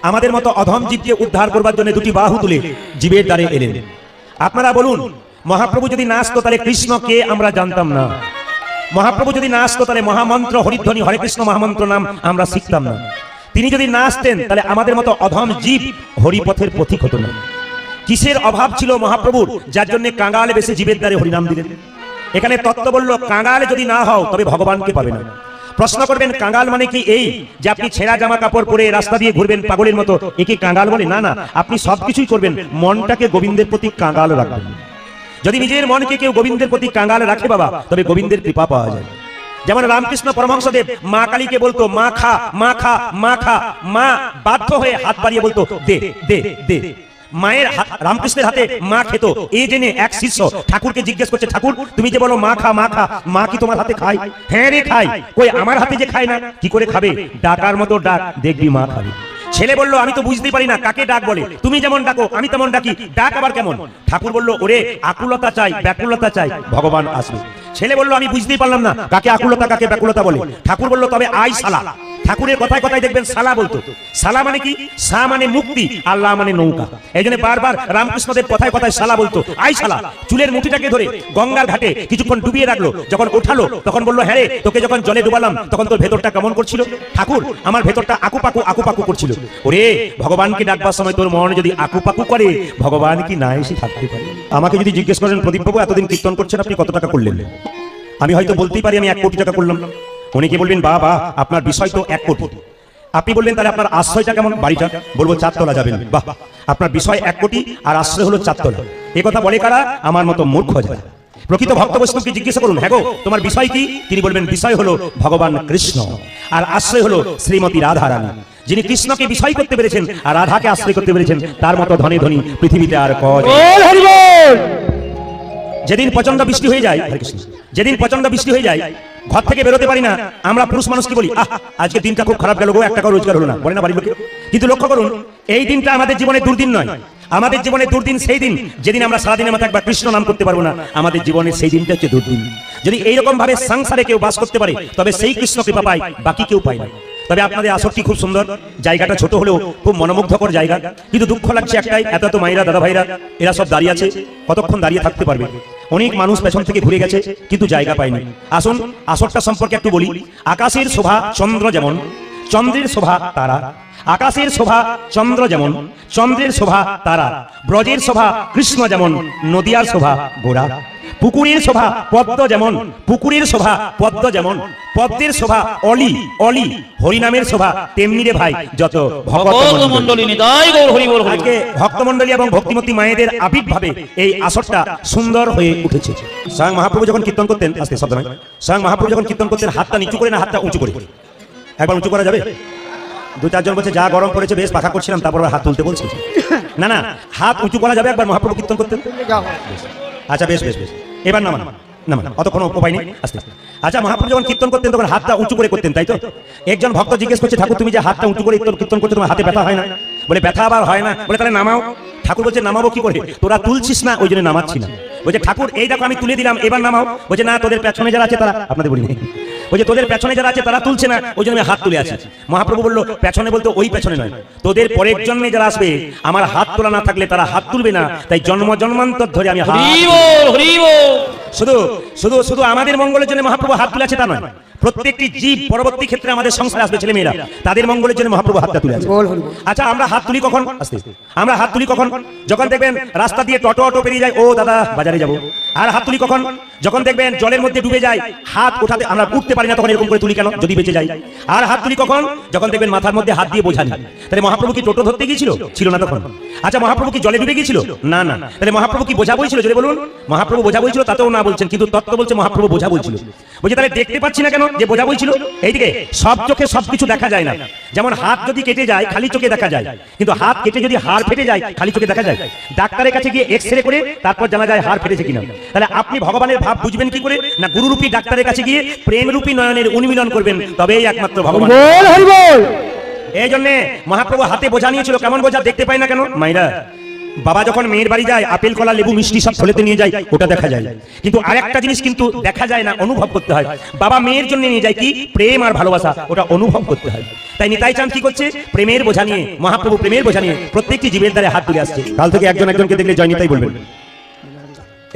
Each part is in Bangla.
আমাদের মতো অধম জীবকে উদ্ধার করবার জন্য দুটি বাহু তুলে জীবের দ্বারে এলেন। আপনারা বলুন, মহাপ্রভু যদি না আসতো তাহলে কৃষ্ণকে আমরা জানতাম না। মহাপ্রভু যদি না আসতো তাহলে মহামন্ত্র হরিধ্বনি হরে কৃষ্ণ মহামন্ত্র নাম আমরা শিখতাম না। তিনি যদি না আসতেন তাহলে আমাদের মতো অধম জীব হরিপথের পথিক হতো না। কিসের অভাব ছিল মহাপ্রভুর, যার জন্য কাঙালে বেশি জীবের দ্বারে হরিনাম দিলেন? এখানে তত্ত্ব বলল, কাঙালে যদি না হও তবে ভগবানকে পাবে না। প্রশ্ন করবেন, কাঙাল মানে কি এই যে আপনি ছেঁড়া জামা কাপড় পরে রাস্তা দিয়ে ঘুরবেন পাগলের মতো, একে কাঙাল বলে? না না, আপনি সবকিছুই করবেন, মনটাকে গোবিন্দের প্রতি কাঙাল রাখবেন। যদি নিজের মনকে কেউ গোবিন্দের প্রতি কাঙাল রাখে বাবা, তবে গোবিন্দের কৃপা পাওয়া যায়। যেমন রামকৃষ্ণ পরমহংসদেব মা কালীকে বলতো মা খা মা খা মা খা, মা বাধ্য হয়ে হাত বাড়িয়ে বলতো দে দে দে। মায়ের রামকৃষ্ণের হাতে মা খেত, এই জেনে এক শিষ্য ঠাকুরকে জিজ্ঞেস করছে, ঠাকুর তুমি যে বলো মা খা মা খা, মা কি তোমার হাতে খায়? হ্যাঁ রে খাই। কই আমার হাতে যে খায় না? কি করে খাবে? ডাকার মতো ডাক, দেখবি মা খাবে। ছেলে বলল, আমি তো বুঝতেই পারি না কাকে ডাক বলে, তুমি যেমন ডাকো আমি তেমন ডাকি, ডাক আবার কেমন? ঠাকুর বলল, ওরে আকুলতা চাই ব্যাকুলতা চাই, ভগবান আসবে। ছেলে বলল, আমি বুঝতেই পারলাম না কাকে আকুলতা কাকে ব্যাকুলতা বলে। ঠাকুর বলল, তবে আই সালা। ঠাকুরের কথায় কথায় দেখবেন সালা বলতো। সালা মানে কি? সা মানে মুক্তি, আল্লাহ মানে নৌকা। এই জন্য বারবার রামকৃষ্ণদেব কথায় কথায় সালা বলতো, আই সালা। চুলের মুঠিটাকে ধরে গঙ্গার ঘাটে কিছুক্ষণ ডুবিয়ে রাখলো, যখন ওঠালো তখন বললো, হ্যাঁ রে তোকে যখন জলে ডুবালাম তখন তোর ভেতরটা কেমন করছিল? ঠাকুর, আমার ভেতরটা আকুপাকু আকুপাকু করছিল। ওরে ভগবানকে ডাকবার সময় তোর মন যদি আকুপাকু করে, ভগবান কি না এসে থাকতে পারে? আমাকে যদি জিজ্ঞেস করেন, প্রদীপবাবু এতদিন কীর্তন করছেন আপনি কত টাকা করলেন? আমি হয়তো বলতেই পারি আমি 1 কোটি টাকা করলাম। অনেকে বলবেন, বাবা আপনার বিষয় তো 1 কোটি। আপনি বললেন তাহলে আপনার আশ্রয়টা কেমন, বাড়িটা? বলবো 4 তলা যাবেন। বাহ, আপনার বিষয় 1 কোটি আর আশ্রয় হলো 4 তলা। এ কথা বলে কারা? আমার মতো মূর্খ যায়। প্রকৃত ভক্ত বৈষ্ণবকে জিজ্ঞাসা করুন, হ্যাঁ গো তোমার বিষয় কি? তিনি বলবেন, বিষয় হলো ভগবান কৃষ্ণ আর আশ্রয় হলো শ্রীমতী রাধা রানী। যিনি কৃষ্ণকে বিষয় করতে পেরেছেন আর রাধাকে আশ্রয় করতে পেরেছেন, তার মতো ধনী ধনী পৃথিবীতে আর কয়। যেদিন প্রচন্ড বৃষ্টি হয়ে যায়, যেদিন প্রচন্ড বৃষ্টি হয়ে যায়, ঘর থেকে বেরোতে পারি না, আমরা পুরুষ মানুষ কি বলি? আজকে দিনটা খুব খারাপ গেল গো, 1 টাকা রোজগার হলো না, বলে না বাড়ির লোকে। কিন্তু লক্ষ্য করুন, এই দিনটা আমাদের জীবনে দুর্দিন নয়। আমাদের জীবনে দুর্দিন সেই দিন যেদিন আমরা সারাদিনের মাথায় একবার কৃষ্ণ নাম করতে পারবো না। আমাদের জীবনে সেই দিনটা হচ্ছে দুর্দিন। যদি এইরকম ভাবে সংসারে কেউ বাস করতে পারে, তবে সেই কৃষ্ণ কৃপা পায়, বাকি কেউ পায় না। তবে আপনাদের আসরটি খুব সুন্দর, জায়গাটা ছোট হলেও খুব মনোমুগ্ধকর জায়গা। কিন্তু দুঃখ লাগছে একটাই, এত এত মায়েরা দাদা ভাইরা এরা সব দাঁড়িয়ে আছে, কতক্ষণ দাঁড়িয়ে থাকতে পারবে? অনেক মানুষ পেছন থেকে ঘুরে গেছে কিন্তু জায়গা পায়নি। আসুন আসরটা সম্পর্কে একটু বলি। আকাশের শোভা চন্দ্র যেমন, চন্দ্রের শোভা তারা। আকাশের শোভা চন্দ্র যেমন, চন্দ্রের শোভা তারা। ব্রজের শোভা কৃষ্ণ যেমন, নদিয়ার শোভা গোরা। পুকুরের শোভা পদ্ম যেমন, পুকুরের শোভা পদ্ম যেমন। পদ্মের শোভা অলি অলি, হরিনামের শোভা তেমনি রে ভাই যত ভক্তমণ্ডলী। আজকে ভক্তমণ্ডলী এবং ভক্তিমতী মায়েদের আবির্ভাবে এই আসরটা সুন্দর হয়ে উঠেছে। স্বয়ং মহাপ্রভু যখন কীর্তন করতেন, আস্তে শব্দ নয়, স্বয়ং মহাপ্রভু যখন কীর্তন করতেন হাতটা নিচু করে না হাতটা উঁচু করে? একবার উঁচু করা যাবে? 2-4 জন বলছে যা গরম পড়েছে বেশ পাখা করছিলাম, তারপর হাত তুলতে বলছে। না না, হাত উঁচু করা যাবে একবার মহাপ্রভু কীর্তন করতেন। আচ্ছা বেশ বেশ বেশ, এবার নামান নামান, অতক্ষণ উপায় নেই, আস্তে আস্তে। আচ্ছা মহাপ্রভু যখন কীর্তন করতেন তখন হাতটা উঁচু করে করতেন, তাই তো? একজন ভক্ত জিজ্ঞেস করছে, ঠাকুর তুমি যে হাতটা উঁচু করে কীর্তন করছো তোমার হাতে ব্যথা হয় না? বলে ব্যথা আবার হয় না। বলে তাহলে নামাও। ঠাকুর বলছে নামাবো কি করে? তোরা তুলছিস না ওই জন্য নামাচ্ছি না। বলছে ঠাকুর এই দেখো আমি তুলে দিলাম, এবার নামাও। বলছে না, তোদের পেছনে যারা আছে তারা, আপনাদের বলি নেই, বলছে তোদের পেছনে যারা আছে তারা তুলছে না ওই জন্য আমি হাত তুলে আছি। মহাপ্রভু বললো পেছনে বলতো ওই পেছনে নয়, তোদের পরের জন্মে যারা আসবে আমার হাত তোলা না থাকলে তারা হাত তুলবে না, তাই জন্ম জন্মান্তর ধরে আমি শুধু শুধু শুধু আমাদের মঙ্গলের জন্য মহাপ্রভু হাত তুলে আছে তা নয়। প্রত্যেকটি জীব পরবর্তী ক্ষেত্রে আমাদের সংসারে আসবে ছেলে মেয়েরা, তাদের মঙ্গলের জন্য মহাপ্রভু হাতটা তুলে আছে। আচ্ছা আমরা হাত তুলি কখন? আস্তে আস্তে। আমরা হাত তুলি কখন? যখন দেখবেন রাস্তা দিয়ে টোটো অটো পেরিয়ে যায়, ও দাদা বাজারে যাবো। আর হাত তুলি কখন? যখন দেখবেন জলের মধ্যে ডুবে যায়, হাত ওঠাতে আমরা উঠতে পারি না, তখন এরকম করে তুলি কেন? যদি বেঁচে যায়। আর হাত তুলি কখন? যখন দেখবেন মাথার মধ্যে হাত দিয়ে বোঝা নেই। তাহলে মহাপ্রভু কি টোটো ধরতে গিয়েছিল? ছিল না তখন। আচ্ছা মহাপ্রভু কি জলে ডুবে গিয়েছিল? না না। তাহলে মহাপ্রভু কি বোঝা বইছিল? যদি বলুন মহাপ্রভু বোঝা বইছিল, তাতেও না বলছেন, কিন্তু তত্ত্ব বলছে মহাপ্রভু বোঝা বইছিল। বলছে তাহলে দেখতে পাচ্ছি না কেন যে বোঝা বইছিল? এইদিকে সব চোখে সবকিছু দেখা যায় না। যেমন হাত যদি কেটে যায় খালি চোখে দেখা যায়, কিন্তু হাত কেটে যদি হাড় ফেটে যায় খালি চোখে দেখা যায়। ডাক্তারের কাছে গিয়ে এক্সরে করে তারপর জানা যায় হাড় ফেটেছে কিনা। তাহলে আপনি ভগবানের ভাব বুঝবেন কি করে? না গুরুরূপী ডাক্তারের কাছে গিয়ে প্রেমরূপী নয়নের উন্মিলন করবেন, তবেই একমাত্র ভগবান। এই জন্য মহাপ্রভু হাতে বোঝা নিয়েছিল। কেমন বোঝা? দেখতে পাই না কেন? মাইরা বাবা যখন মেয়ের বাড়ি যায় আপেল কলা লেবু মিষ্টি সব থলেতে নিয়ে যায়, ওটা দেখা যায়। কিন্তু আরেকটা জিনিস কিন্তু দেখা যায় না, অনুভব করতে হয়। বাবা মেয়ের জন্য নিয়ে যায় কি প্রেম আর ভালোবাসা, ওটা অনুভব করতে হয়। তাই নিতাই চাঁদ কি করছে, প্রেমের বোঝা নিয়ে, মহাপ্রভু প্রেমের বোঝা নিয়ে প্রত্যেকটি জীবের দ্বারে হাত তুলে আসছে। কাল থেকে একজন একজনকে দেখলে জয় নিতাই বলবেন।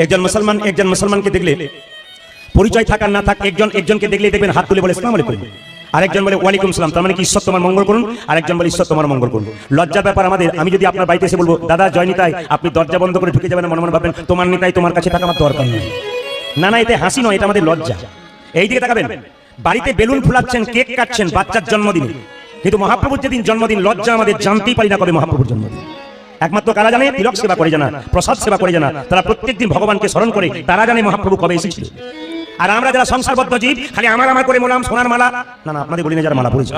একজন মুসলমানকে দেখলে পরিচয় থাক আর না থাক, একজনকে দেখলে দেখবেন হাত তুলে বলে আসসালামু আলাইকুম, আরেকজন বলে ওয়ালাইকুম সালাম, তার মানে কি ঈশ্বর তোমার মঙ্গল করুন, আরেকজন বলে ঈশ্বর তোমার মঙ্গল করুন। লজ্জার ব্যাপার আমাদের। আমি যদি আপনার বাড়িতে এসে বলবো দাদা জয় নিতাই, আপনি দরজা বন্ধ করে ঢুকে যাবেন, মনে মনে ভাববেন তোমার নিতাই তোমার কাছে থাকা আমার দরকার নেই। না না, এতে হাসি নয়, এটা আমাদের লজ্জা। এই দিকে তাকাবেন, বাড়িতে বেলুন ফুলাচ্ছেন, কেক কাটছেন বাচ্চার জন্মদিনে, কিন্তু মহাপ্রভুর যেদিন জন্মদিন লজ্জা আমাদের জানতেই পারি না কবে মহাপ্রভুর জন্মদিন। একমাত্র কারা জানে, তিলক সেবা করে জানা, প্রসাদ সেবা করে জানা, তারা প্রত্যেকদিন ভগবানকে স্মরণ করে, তারা জানে মহাপ্রভু কবে এসেছিল। আর আমরা যারা সংসারবদ্ধ জীব, খালি আমার করে বললাম সোনার মালা, না না আপনাদের বলি না যারা মালা পড়েছে,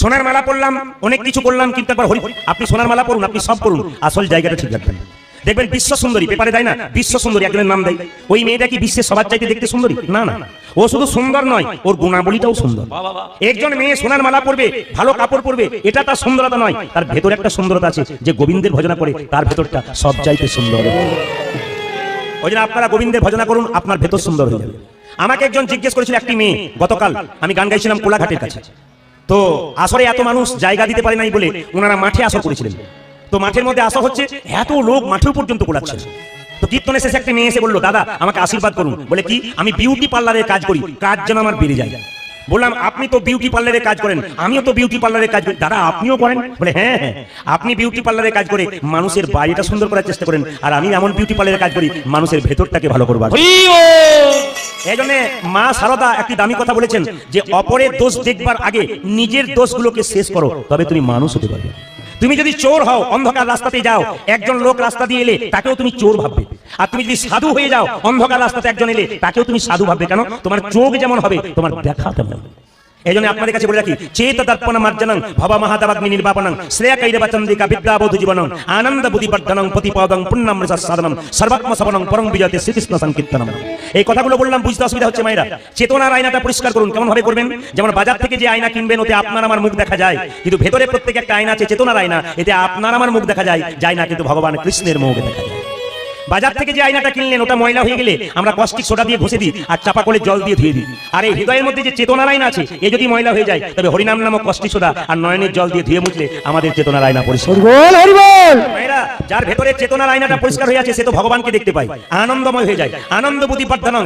সোনার মালা পড়লাম, অনেক কিছু করলাম, কিন্তু একবার আপনি সোনার মালা পড়ুন, আপনি সব করুন, আসল জায়গাটা ঠিক রাখবেন। দেখবেন বিশ্ব সুন্দরী পেপারে দেয় না, বিশ্ব সুন্দরী একজনের নাম দেয়, ওই মেয়েটা কি বিশ্বের সবার চাইতে দেখতে সুন্দরী? না না, ও শুধু সুন্দর নয়, ওর গুণাবলীটাও সুন্দর। একজন মেয়ে সোনার মালা পরবে, ভালো কাপড় পরবে, এটা তার সুন্দরতা নয়, তার ভেতরে একটা সুন্দরতা আছে, যে গোবিন্দের ভজনা করে তার ভেতরটা সব চাইতে সুন্দর। ওই জন্য আপনারা গোবিন্দের ভজনা করুন, আপনার ভেতর সুন্দর হয়ে যাবে। আমাকে একজন জিজ্ঞেস করেছিল, একটি মেয়ে, গতকাল আমি গান গাইছিলাম কোলাঘাটের কাছে, তো আসরে এত মানুষ জায়গা দিতে পারে নাই বলে ওনারা মাঠে আসর করেছিলেন। তো মাঠের মধ্যে আসর হচ্ছে, এত লোক মাঠেও পর্যন্ত কোলাচ্ছে। তো কীর্তনে শেষে একটা মেয়ে এসে বললো দাদা আমাকে আশীর্বাদ করুন। বলে কি? আমি বিউটি পার্লারে কাজ করি, কাজ যেন আমার বেড়ে যায়। বললাম আপনি তো বিউটি পার্লারে কাজ করেন, আমিও তো বিউটি পার্লারে কাজ করি। দাদা আপনিও করেন? বলে হ্যাঁ হ্যাঁ, আপনি বিউটি পার্লারে কাজ করে মানুষের বাইরেটা সুন্দর করার চেষ্টা করেন, আর আমি এমন বিউটি পার্লারে কাজ করি মানুষের ভেতরটাকে ভালো করবার। এই জন্য মা শারদা একটি দামি কথা বলেছেন যে অপরের দোষ দেখবার আগে নিজের দোষগুলোকে শেষ করো, তবে তুমি মানুষ হতে পারবে। তুমি যদি চোর হও, অন্ধকার রাস্তাতে যাও, একজন লোক রাস্তা দিয়ে এলে তাকেও তুমি চোর ভাববে। আর তুমি যদি সাধু হয়ে যাও, অন্ধকার রাস্তাতে একজন এলে তাকেও তুমি সাধু ভাববে। কেন? তোমার চোখ যেমন হবে তোমার দেখা তেমন হবে। এই জন্য আপনাদের কাছে বলে রাখি, চেত দর্পণ মার্জনং ভব মহাদাবাগ্নি নির্বাপনং শ্রেয়া কৈরবচন্দিকা বিদ্যাবোধ জীবনং আনন্দ বুদ্ধিবর্ধনং প্রতিপদং পুণ্যমৃত সাধনং সর্বাত্ম সবনং পরং বিজয়তে শ্রীকৃষ্ণ সংকীর্তনম। এই কথাগুলো বললাম, বুঝতে অসুবিধা হচ্ছে মায়েরা। চেতনার আয়নাটা পরিষ্কার করুন। কেমন ভাবে করবেন? যেমন বাজার থেকে যে আয়না কিনবেন ওতে আপনার আমার মুখ দেখা যায়, কিন্তু ভেতরে প্রত্যেক একটা আয়না আছে চেতনার আয়না, এতে আপনার আমার মুখ দেখা যায় না, কিন্তু ভগবান কৃষ্ণের মুখ দেখা যায়। বাজার থেকে যে আয়নাটা কিনলেন ওটা ময়লা হয়ে গেলে আমরা কস্টিক সোডা দিয়ে ঘষে দিই আর চাপা করে জল দিয়ে ধুয়ে দিই। আর এই হৃদয়ের মধ্যে যে চেতনার আয়না আছে এ যদি ময়লা হয়ে যায়, তবে হরিনাম নামক কস্টিক সোডা আর নয়নের জল দিয়ে ধুয়ে মুছলে আমাদের চেতনার আয়না পরিষ্কার। মায়েরা, যার ভেতরে চেতনার আয়নাটা পরিষ্কার হয়ে আছে সে তো ভগবানকে দেখতে পায়, আনন্দময় হয়ে যায়। আনন্দ বুদ্ধিবর্ধনং।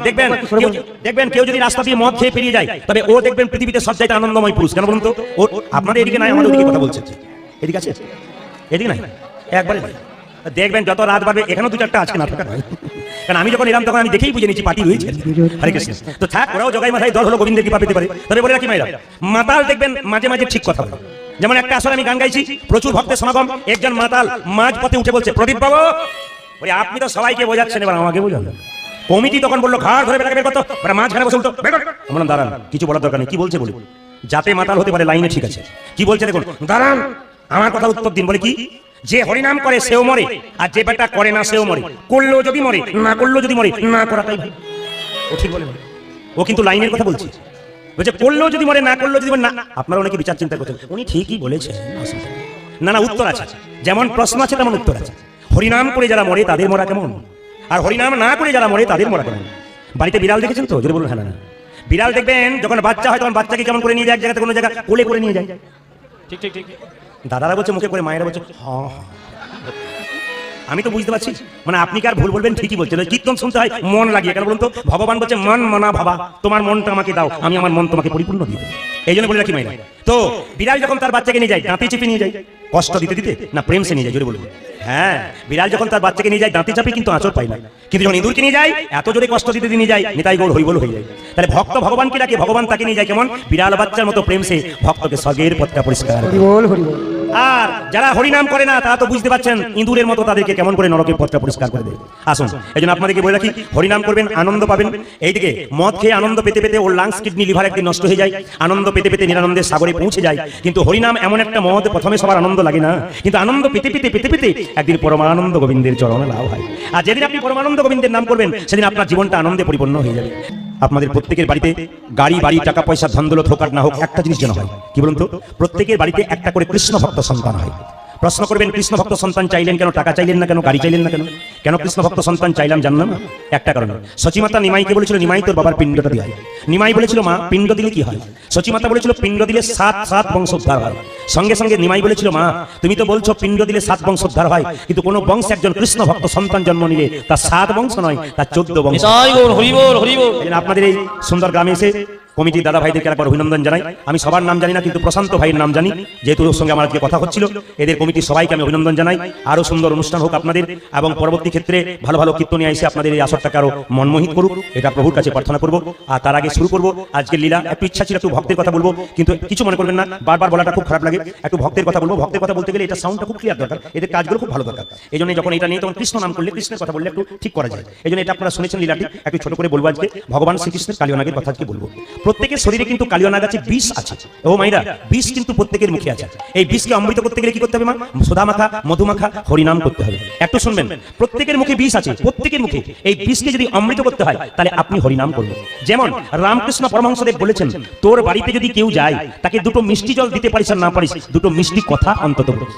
দেখবেন কেউ যদি রাস্তা দিয়ে মদ খেয়ে পেরিয়ে যায়, তবে ও দেখবেন পৃথিবীতে সবচাইতে আনন্দময় পুরুষ। কেন বলুন তো? ও আপনাদের এদিকে নাই, আমাদের ওদিকে কথা বলছে। এদিকে আছে? এদিকে নাই, একবারে নাই। দেখবেন যত রাত বাড়বে এখানেও দু চারটা আছে না থাকা নয়, কারণ আমি যখন এলাম তখন আমি দেখেই বুঝে নিচ্ছি পার্টি রয়েছে। হরে কৃষ্ণ। তো থাক, ওরাও জগাই মাথায় দল হলো গোবিন্দের কৃপা পেতে পারে। তবে বলে রাখি মায়েরা, মাতাল দেখবেন মাঝে মাঝে ঠিক কথা বলে। যেমন একটা আসলে আমি গান গাইছি, প্রচুর ভক্তের সমাগম, একজন মাতাল মাঝ পথে উঠে বলছে প্রদীপ বাবু, ওই আপনি তো সবাইকে বোঝাচ্ছেন, এবার আমাকে বোঝান। কমিটি তখন বললো ঘাড় ধরে বেটাকে বের করতো, মাঝখানে বসে উঠতো, বললাম দাঁড়ান, কিছু বলার দরকার নেই, কি বলছে বলি, যাতে মাতাল হতে পারে লাইনে ঠিক আছে। কি বলছে দেখুন, দাঁড়ান আমার কথা উত্তর দিন। বলে কি? যে হরিনাম করে সেও মরে, আর যে বেটা করে না সেও মরে। করলেও যদি মরে, না করলেও যদি মরে, না করাটাই ভালো। ও ঠিক বলে, ও কিন্তু লাইনের কথা বলছে। বলছে করলেও যদি মরে, না করলেও যদি মরে। না, আপনারা অনেকে বিচার চিন্তা করছেন, উনি ঠিকই বলেছেন। না না, উত্তর আছে, যেমন প্রশ্ন আছে তেমন উত্তর আছে। হরিনাম করে যারা মরে তাদের মরা কেমন, আর হরিনাম না করে যারা মরে তাদের মরা কেমন। বাড়িতে বিড়াল দেখেছেন তো? যদি বলুন হ্যাঁ। না, বিড়াল দেখবেন যখন বাচ্চা হয় তখন বাচ্চাকে কেমন করে নিয়ে যায়, এক জায়গাতে কোনো জায়গা কোলে করে নিয়ে যায়। ঠিক ঠিক ঠিক। দাদারা বলছে মুখে করে, মায়েরা বলছে হ্যাঁ। আমি তো বুঝতে পারছি, মানে আপনি কি আর ভুল বলবেন, ঠিকই বলছেন। কীর্তন শুনতে হয় মন লাগিয়ে। কেন বলুন তো? ভগবান বলছে মন মনা ভাবা, তোমার মনটা আমাকে দাও, আমি আমার মন তোমাকে পরিপূর্ণ দিয়ে দেব। এই জন্য বলে রাখি মায়েরা। তো বিড়াল যখন তার বাচ্চাকে নিয়ে যায়, দাঁতে চেপে নিয়ে যায়, কষ্ট দিতে দিতে না প্রেম সে নিয়ে যায়? জোরে বলুন হ্যাঁ। বিড়াল যখন তার বাচ্চাকে নিয়ে যায় দাঁতে চাপে, কিন্তু আঁচড় পায় না। কিন্তু যখন ইঁদুরকে নিয়ে যায় এত জোরে কষ্ট দিতে নিয়ে যায়, নিতাই গৌর হইবল হয়ে যায়। তাহলে ভক্ত ভগবানকে ডাকে, ভগবান তাকে নিয়ে যায় কেমন? বিড়াল বাচ্চার মতো প্রেম সে ভক্তকে স্বর্গের পথটা পরিষ্কার। আর যারা হরিনাম করে না তারা তো বুঝতে পারছেন, ইঁদুরের মতো তাদেরকে কেমন করে নরকের পথটা পরিষ্কার করে দেয়। আসুন, এই জন্য আপনাদেরকে বলে রাখি, হরিনাম করবেন, আনন্দ পাবেন। এইদিকে মদ খেয়ে আনন্দ পেতে পেতে ওর লাংস, কিডনি, লিভার একদিন নষ্ট হয়ে যায়, আনন্দ পেতে পেতে নিরানন্দের সাগরে পৌঁছে যায়। কিন্তু হরিনাম এমন একটা মদ, প্রথমে সবার আনন্দ লাগে না, কিন্তু আনন্দ পেতে পেতে পেতে পেতে একদিন পরমানন্দ গোবিন্দের চরণে লাভ হয়। আর যেদিন আপনি পরমানন্দ গোবিন্দের নাম করবেন সেদিন আপনার জীবনটা আনন্দে পরিপূর্ণ হয়ে যাবে। আপনাদের প্রত্যেকের বাড়িতে গাড়ি বাড়ি টাকা পয়সা ধন দৌলত হোক আর না হোক, একটা জিনিস যেন হয়। কি বলুন তো? প্রত্যেকের বাড়িতে একটা করে কৃষ্ণ ভক্ত সন্তান হয়। প্রশ্ন করবেন কৃষ্ণ ভক্ত সন্তান চাইলেন কেন, টাকা চাইলেন না কেন, গাড়ি চাইলেন না কেন? কেন কৃষ্ণ ভক্ত সন্তান চাইলাম জানলাম না? একটা কারণে। সচিমাতা নিমাইকে বলেছিল, নিমাই তোর বাবার পিণ্ডটা দিয়ে হয়। নিমাই বলেছিল, মা পিণ্ড দিলে কি হয়? সচিমাতা বলেছিল, পিণ্ড দিলে 7 বংশোদ্ধার হয়। সঙ্গে সঙ্গে নিমাই বলেছিল, মা তুমি তো বলছো পিণ্ড দিলে 7 বংশোদ্ধার হয়, কিন্তু কোন বংশে একজন কৃষ্ণ ভক্ত সন্তান জন্ম নিলে তার 7 বংশ নয়, তার 14 বংশ। আপনাদের এই সুন্দর গ্রামে এসে কমিটির দাদা ভাইদেরকে একবার অভিনন্দন জানাই। আমি সবার নাম জানি না, কিন্তু প্রশান্ত ভাইয়ের নাম জানি, যেহেতু ওর সঙ্গে আমার আজকে কথা হচ্ছিল। এদের কমিটির সবাইকে আমি অভিনন্দন জানাই। আরো সুন্দর অনুষ্ঠান হোক আপনাদের, এবং পরবর্তী ক্ষেত্রে ভালো ভালো কীর্তনী এসে আপনাদের এই আসরটাকে আরো মনমোহিত করুক, এটা প্রভুর কাছে প্রার্থনা করবো। আর তার আগে শুরু করবো আজকের লীলা। একটু ইচ্ছা ছিল একটু ভক্তের কথা বলবো, কিন্তু কিছু মনে করবেন না, বারবার বলাটা খুব খারাপ লাগে। একটু ভক্তের কথা বলবো। ভক্তের কথা বলতে গেলে এটা সাউন্ডটা খুব ক্লিয়ার দরকার, এদের কাজগুলো খুব ভালো দরকার। এই জন্য যখন এটা নিয়ে তখন কৃষ্ণ নাম করলে, কৃষ্ণের কথা বললে একটু ঠিক করা যায়। এই জন্য এটা আপনারা শুনেছেন লীলাটি, একটু ছোট করে বলবো। আজকে ভগবান শ্রীকৃষ্ণের কালিয়নাগের কথা আজকে বলবো। প্রত্যেকের শরীরে কিন্তু কালিয়নাগ আছে, বিষ আছে। ও মাইরা, বিষ কিন্তু প্রত্যেকের মুখে আছে। এই বিষকে অমৃত করতে গেলে কি করতে হবে মা? সোদা মাখা, মধু মাখা, হরিনাম করতে হবে। একটু শুনবেন, প্রত্যেকের মুখে বিষ আছে, প্রত্যেকের মুখে। এই বিষকে যদি অমৃত করতে হয় তাহলে আপনি হরিনাম করবেন। যেমন রামকৃষ্ণ পরমহংসদেব বলেছেন, তোর বাড়িতে যদি কেউ যায় তাকে দুটো মিষ্টি জল দিতে পারিস আর না পারিস, দুটো মিষ্টি কথা অন্তত বল।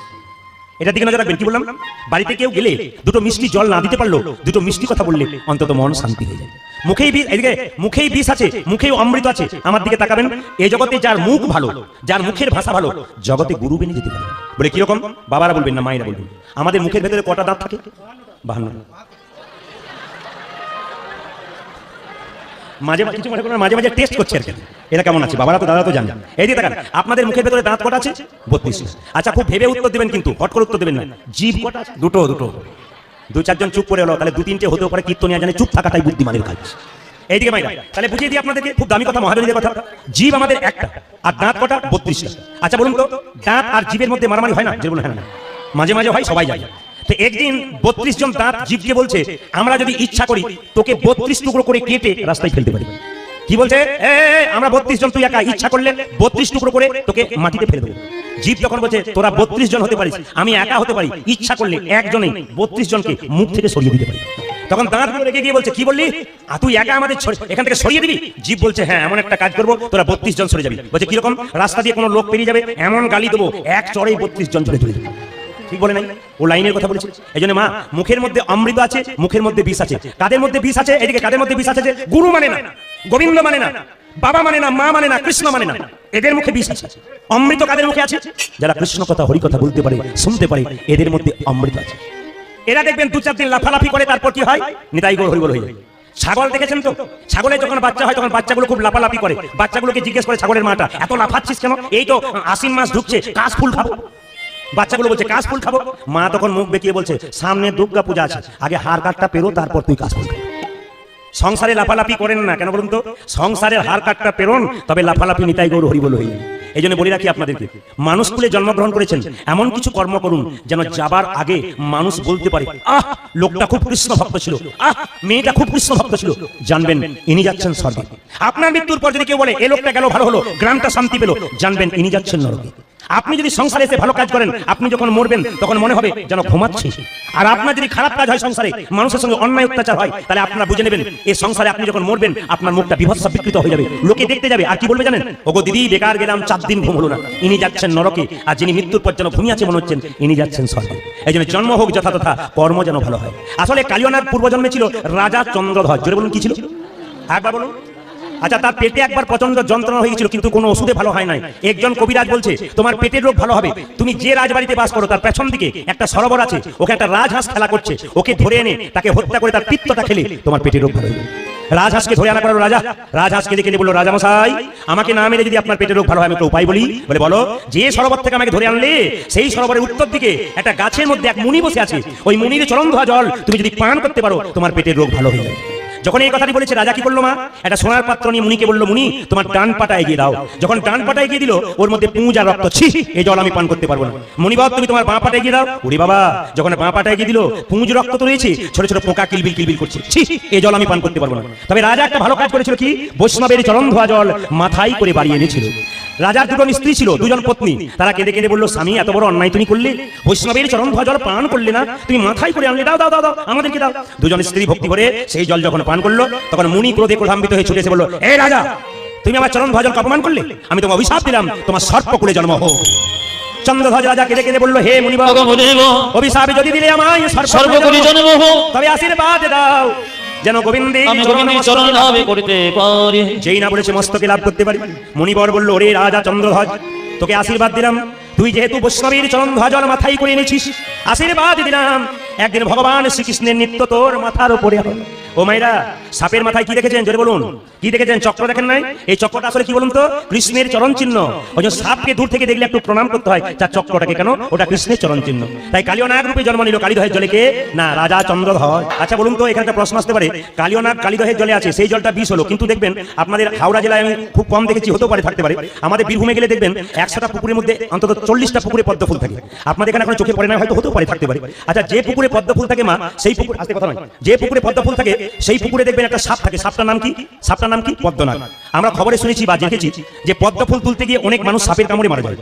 এটা দিকে নজর রাখবেন। কি বললাম? বাড়িতে কেউ গেলে দুটো মিষ্টি জল না দিতে পারলো, দুটো মিষ্টি কথা বললে অন্তত মন শান্তি হয়ে যায়। মুখেই বিষ, এদিকে মুখেই বিষ আছে, মুখেও অমৃত আছে। আমার দিকে তাকাবেন। এই জগতে যার মুখ ভালো, যার মুখের ভাষা ভালো, জগতে গুরু বেনে যেতে পারে। বলে কিরকম? বাবারা বলবেন না, মায়েরা বলবেন। আমাদের মুখের ভেতরে কটা দাঁত থাকে? 52। মাঝে মাঝে কিছু মনে করেন, মাঝে মাঝে টেস্ট করছে আর কি, এটা কেমন আছে। বাবারা তো, দাদা তো জানেন। এই দিয়ে তাকান, আপনাদের মুখের ভেতরে দাঁত কটা আছে? 32। আচ্ছা, খুব ভেবে উত্তর দেবেন, কিন্তু হট করে উত্তর দেবেন না। জিভ কটা আছে? দুটো। 2-4 জন চুপ করে হলো, তাহলে 2-3টে হতেও পারে। কীর্তনিয়া জানে চুপ থাকাটাই বুদ্ধিমানের কাজ। এইদিকে মাইরা, তাহলে বুঝিয়ে দিই আপনাদেরকে, খুব দামি কথা, মহাজনীদের কথা। জিভ আমাদের একটা, আর দাঁত কটা? 32টা। আচ্ছা বলুন তো, দাঁত আর জিভের মধ্যে মারামারি হয় না? যে বলুন হ্যাঁ না, মাঝে মাঝে হয়, সবাই জানে। তো একদিন 32 জন দাঁত জীবকে বলছে, আমরা যদি ইচ্ছা করি তোকে 32 টুকরো করে কেটে রাস্তায় ফেলতে পারি। কি বলছে? আমরা 32 জন, তুই একা ইচ্ছা করলে 32 টুকরো করে তোকে মাটিতে ফেলে দেবো। জীব তখন বলছে, তোরা 32 জন হতে পারিস, আমি একা হতে পারি, ইচ্ছা করলে একজনেই 32 জনকে মুখ থেকে সরিয়ে দিতে পারি। তখন দাঁতগুলো রেগে গিয়ে বলছে, কি বললি? তুই একা আমাদের এখান থেকে সরিয়ে দিবি? জীব বলছে, হ্যাঁ, এমন একটা কাজ করবো, তোরা 32 জন সরে যাবি। বলছে কিরকম? রাস্তা দিয়ে কোনো লোক পেরিয়ে যাবে, এমন গালি দেবো, এক চড়েই 32 জন চলে যাবে। ঠিক বলে নাই? ও লাইনের কথা বলেছে। এই জন্য মা, মুখের মধ্যে অমৃত আছে, মুখের মধ্যে বিষ আছে। কাদের মধ্যে বিষ আছে? এদিকে কাদের মধ্যে বিষ আছে? যে গুরু মানে না, গোবিন্দ মানে না, বাবা মানে না, মা মানে না, কৃষ্ণ মানে না, এদের মুখে বিষ আছে। অমৃত কাদের মুখে আছে? যারা কৃষ্ণ কথা, হরি কথা বলতে পারে, শুনতে পারে, এদের মধ্যে অমৃত আছে। এরা দেখবেন 2-4 দিন লাফালাফি করে, তারপর কি হয়? নিতাই গৌর হরি বল হয়ে যায়। ছাগল দেখেছেন তো? ছাগলের যখন বাচ্চা হয় তখন বাচ্চাগুলো খুব লাফালাফি করে। বাচ্চাগুলোকে জিজ্ঞেস করে ছাগলের মাটা, এত লাফাচ্ছিস কেন? এই তো আশ্বিন মাস ঢুকছে, কাশ ফুল খাবো। বাচ্চাগুলো বলছে কাশ ফুল খাবো। মা তখন মুখ বেঁকিয়ে বলছে, সামনে দুর্গা পূজা আছে, আগে হার কাটটা পেরো, তারপর তুই কাশ ফুল খাবো। সংসারে লাফালাফি করেন না কেন বলুন তো? সংসারের হার কাটটা পেরোন, তবে লাফালাফি নিতাই গৌর হরি বল হয়ে। এই জন্য বলি রাখি আপনাদেরকে, মানুষ কুলে জন্মগ্রহণ করেছেন, এমন কিছু কর্ম করুন যেন যাবার আগে মানুষ বলতে পারে, আহ, লোকটা খুব কৃষ্ণ ভক্ত ছিল, আহ, মেয়েটা খুব কৃষ্ণ ভক্ত ছিল, জানবেন ইনি যাচ্ছেন স্বর্গে। আপনার মৃত্যুর পর যদি কেউ বলে এ লোকটা গেল ভালো হলো, গ্রামটা শান্তি পেল, জানবেন ইনি যাচ্ছেন নরকে। আপনি যদি সংসারে এসে ভালো কাজ করেন, আপনি যখন মরবেন তখন মনে হবে যেন ঘুমাচ্ছি। আর আপনার যদি খারাপ কাজ হয়, সংসারে মানুষের সঙ্গে অন্যায় অত্যাচার হয়, তাহলে আপনারা বুঝে নেবেন এই সংসারে আপনি যখন মরবেন আপনার মুখটা বিভৎস বিকৃত হয়ে যাবে, লোকে দেখতে যাবে, আর কি বলবে জানেন? ওগো দিদি, বেকার গেলাম, 4 দিন ঘুম হলো না, ইনি যাচ্ছেন নরকে। আর যিনি মৃত্যুর পর যেন ঘুমিয়ে মনে হচ্ছেন, ইনি যাচ্ছেন স্বর্গে। এই জন্য জন্ম হোক যথাযথা, কর্ম যেন ভালো হয়। আসলে কালিয়নাগ পূর্বজন্মে ছিল রাজা চন্দ্রধ্বজ। জোরে বলুন, কি ছিল? একবার বলুন। আচ্ছা, তার পেটে একবার প্রচন্ড যন্ত্রণা হয়ে গেছিল, কিন্তু কোনো ওষুধে ভালো হয় নাই। একজন কবিরাজ বলছে, তোমার পেটের রোগ ভালো হবে, তুমি যে রাজবাড়িতে বাস করো তার পেছন দিকে একটা সরোবর আছে, ওকে একটা রাজহাঁস খেলা করছে, ওকে ধরে এনে তাকে হত্যা করে তার পিত্তটা খেলে তোমার পেটের রোগ ভালো হবে। রাজহাঁসকে ধরে আনা করার রাজা, রাজহাঁস কেঁদে কেঁদে বললো, রাজা মশাই, আমাকে না মেরে যদি আপনার পেটের রোগ ভালো হয়, আমি একটা উপায় বলি। বলে বলো। যে সরোবর থেকে আমাকে ধরে আনলে, সেই সরোবরের উত্তর দিকে একটা গাছের মধ্যে এক মুনি বসে আছে, ওই মুনির চরণ ধোয়া জল তুমি যদি পান করতে পারো, তোমার পেটের রোগ ভালো হয়ে যাবে। যখন এই কথাটি বলেছে, রাজা কি করলো মা? একটা সোনার পাত্র নিয়ে মুনিকে বললো, মুনি তোমার ডান পাটা এগিয়ে দাও। যখন ডান পাটা এগিয়ে দিল, ওর মধ্যে পুঁজ আর রক্ত, ছি, এই জল আমি পান করতে পারবো না। মুনি বাবা, তুমি তোমার বাঁ পাটা এগিয়ে দাও। ওরে বাবা, যখন বাঁ পাটা এগিয়ে দিল, পুঁজ রক্ত তো রয়েছে, ছোট ছোট পোকা কিলবিল কিলবিল করছে, ছি, এই জল আমি পান করতে পারবো না। তবে রাজা একটা ভালো কাজ করেছিল, কি? বৈষ্ণবের চরণ ধোয়া জল মাথায় করে বাড়িয়ে এনেছিল। রাজার 2জন স্ত্রী ছিল, 2জন পত্নী। তারা কেঁদে কেঁদে বললো, স্বামী, এত বড় অন্যায় তুমি করলে, বৈষ্ণবের চরণ ধোয়া জল পান করলে না, তুমি মাথায় করে আনলে, দাও দাও দাও দাও, আমাদেরকে দাও। 2জন স্ত্রী ভক্তি করে সেই জল যখন পান করলো, তখন মুনি ক্রোধে ক্রোধান্বিত হয়ে ছুটে এসে বললো, এ রাজা, তুমি আমার চরণ ধোয়া জলকে অপমান করলে, আমি তোমাকে অভিশাপ দিলাম, তোমার সর্পকুলে জন্ম হোক। চন্দ্রধ্বজ রাজা কেঁদে কেঁদে বলল, হে মুনিবর, অভিশাপ যদি দিলে আমায় সর্বকরি জন্ম তবে আশীর্বাদ দাও যেন গোবিন্দের চরণ লাভ করতে পারি। যেই না বলেছে মস্তকে লাভ করতে পারি। মুনিবর বলল, ওরে রাজা চন্দ্রধ্বজ, তোকে আশীর্বাদ দিলাম, তুই যেহেতু বৈষ্ণবীর চরণ ধ্বজল মাথায় করে এনেছিস, আশীর্বাদ দিলাম একদিন ভগবান শ্রীকৃষ্ণের নিত্য তোর মাথার উপরে হবে। ও মাইরা, সাপের মাথায় কি দেখেছেন? জোরে বলুন, কি দেখেছেন? চক্র দেখেন নাই? এই চক্রটা আসলে কি বলুন তো? কৃষ্ণের চরণ চিহ্ন। ওই যে সাপকে দূর থেকে দেখলে একটু প্রণাম করতে হয়, যার চক্রটাকে কেন? ওটা কৃষ্ণের চরণ চিহ্ন। তাই কালিয়নাগ রূপে জন্ম নিল কালীদহের জলে কে? না, রাজা চন্দ্রধ্বজ। আচ্ছা বলুন তো, এখানে একটা প্রশ্ন আসতে পারে, কালিয়নাগ কালীদহের জলে আছে, সেই জলটা বিষ হলো, কিন্তু দেখবেন আপনাদের হাওড়া জেলায় আমি খুব কম দেখেছি, হতে পারে থাকতে পারে, আমাদের বীরভূমে গেলে দেখবেন 100টা পুকুরের মধ্যে অন্তত 40টা পুকুরে পদ্ম ফুল থাকে। আপনাদের এখানে এখন চোখে পড়ে না, হয়তো হতেও পারে থাকতে পারে। আচ্ছা, যে পুকুরে পদ্ম ফুল থাকে মা, সেই পুকুর আসতে কথা নয়, যে পুকুরে পদ্ম ফুল থাকে সেই পুকুরে দেখবেন একটা সাপ থাকে। সাপটার নাম কি? সাপটার নাম কি? পদ্মনাগ। আমরা খবরে শুনেছি বা দেখেছি যে পদ্ম ফুল তুলতে গিয়ে অনেক মানুষ সাপের কামড়ে মারা যায়।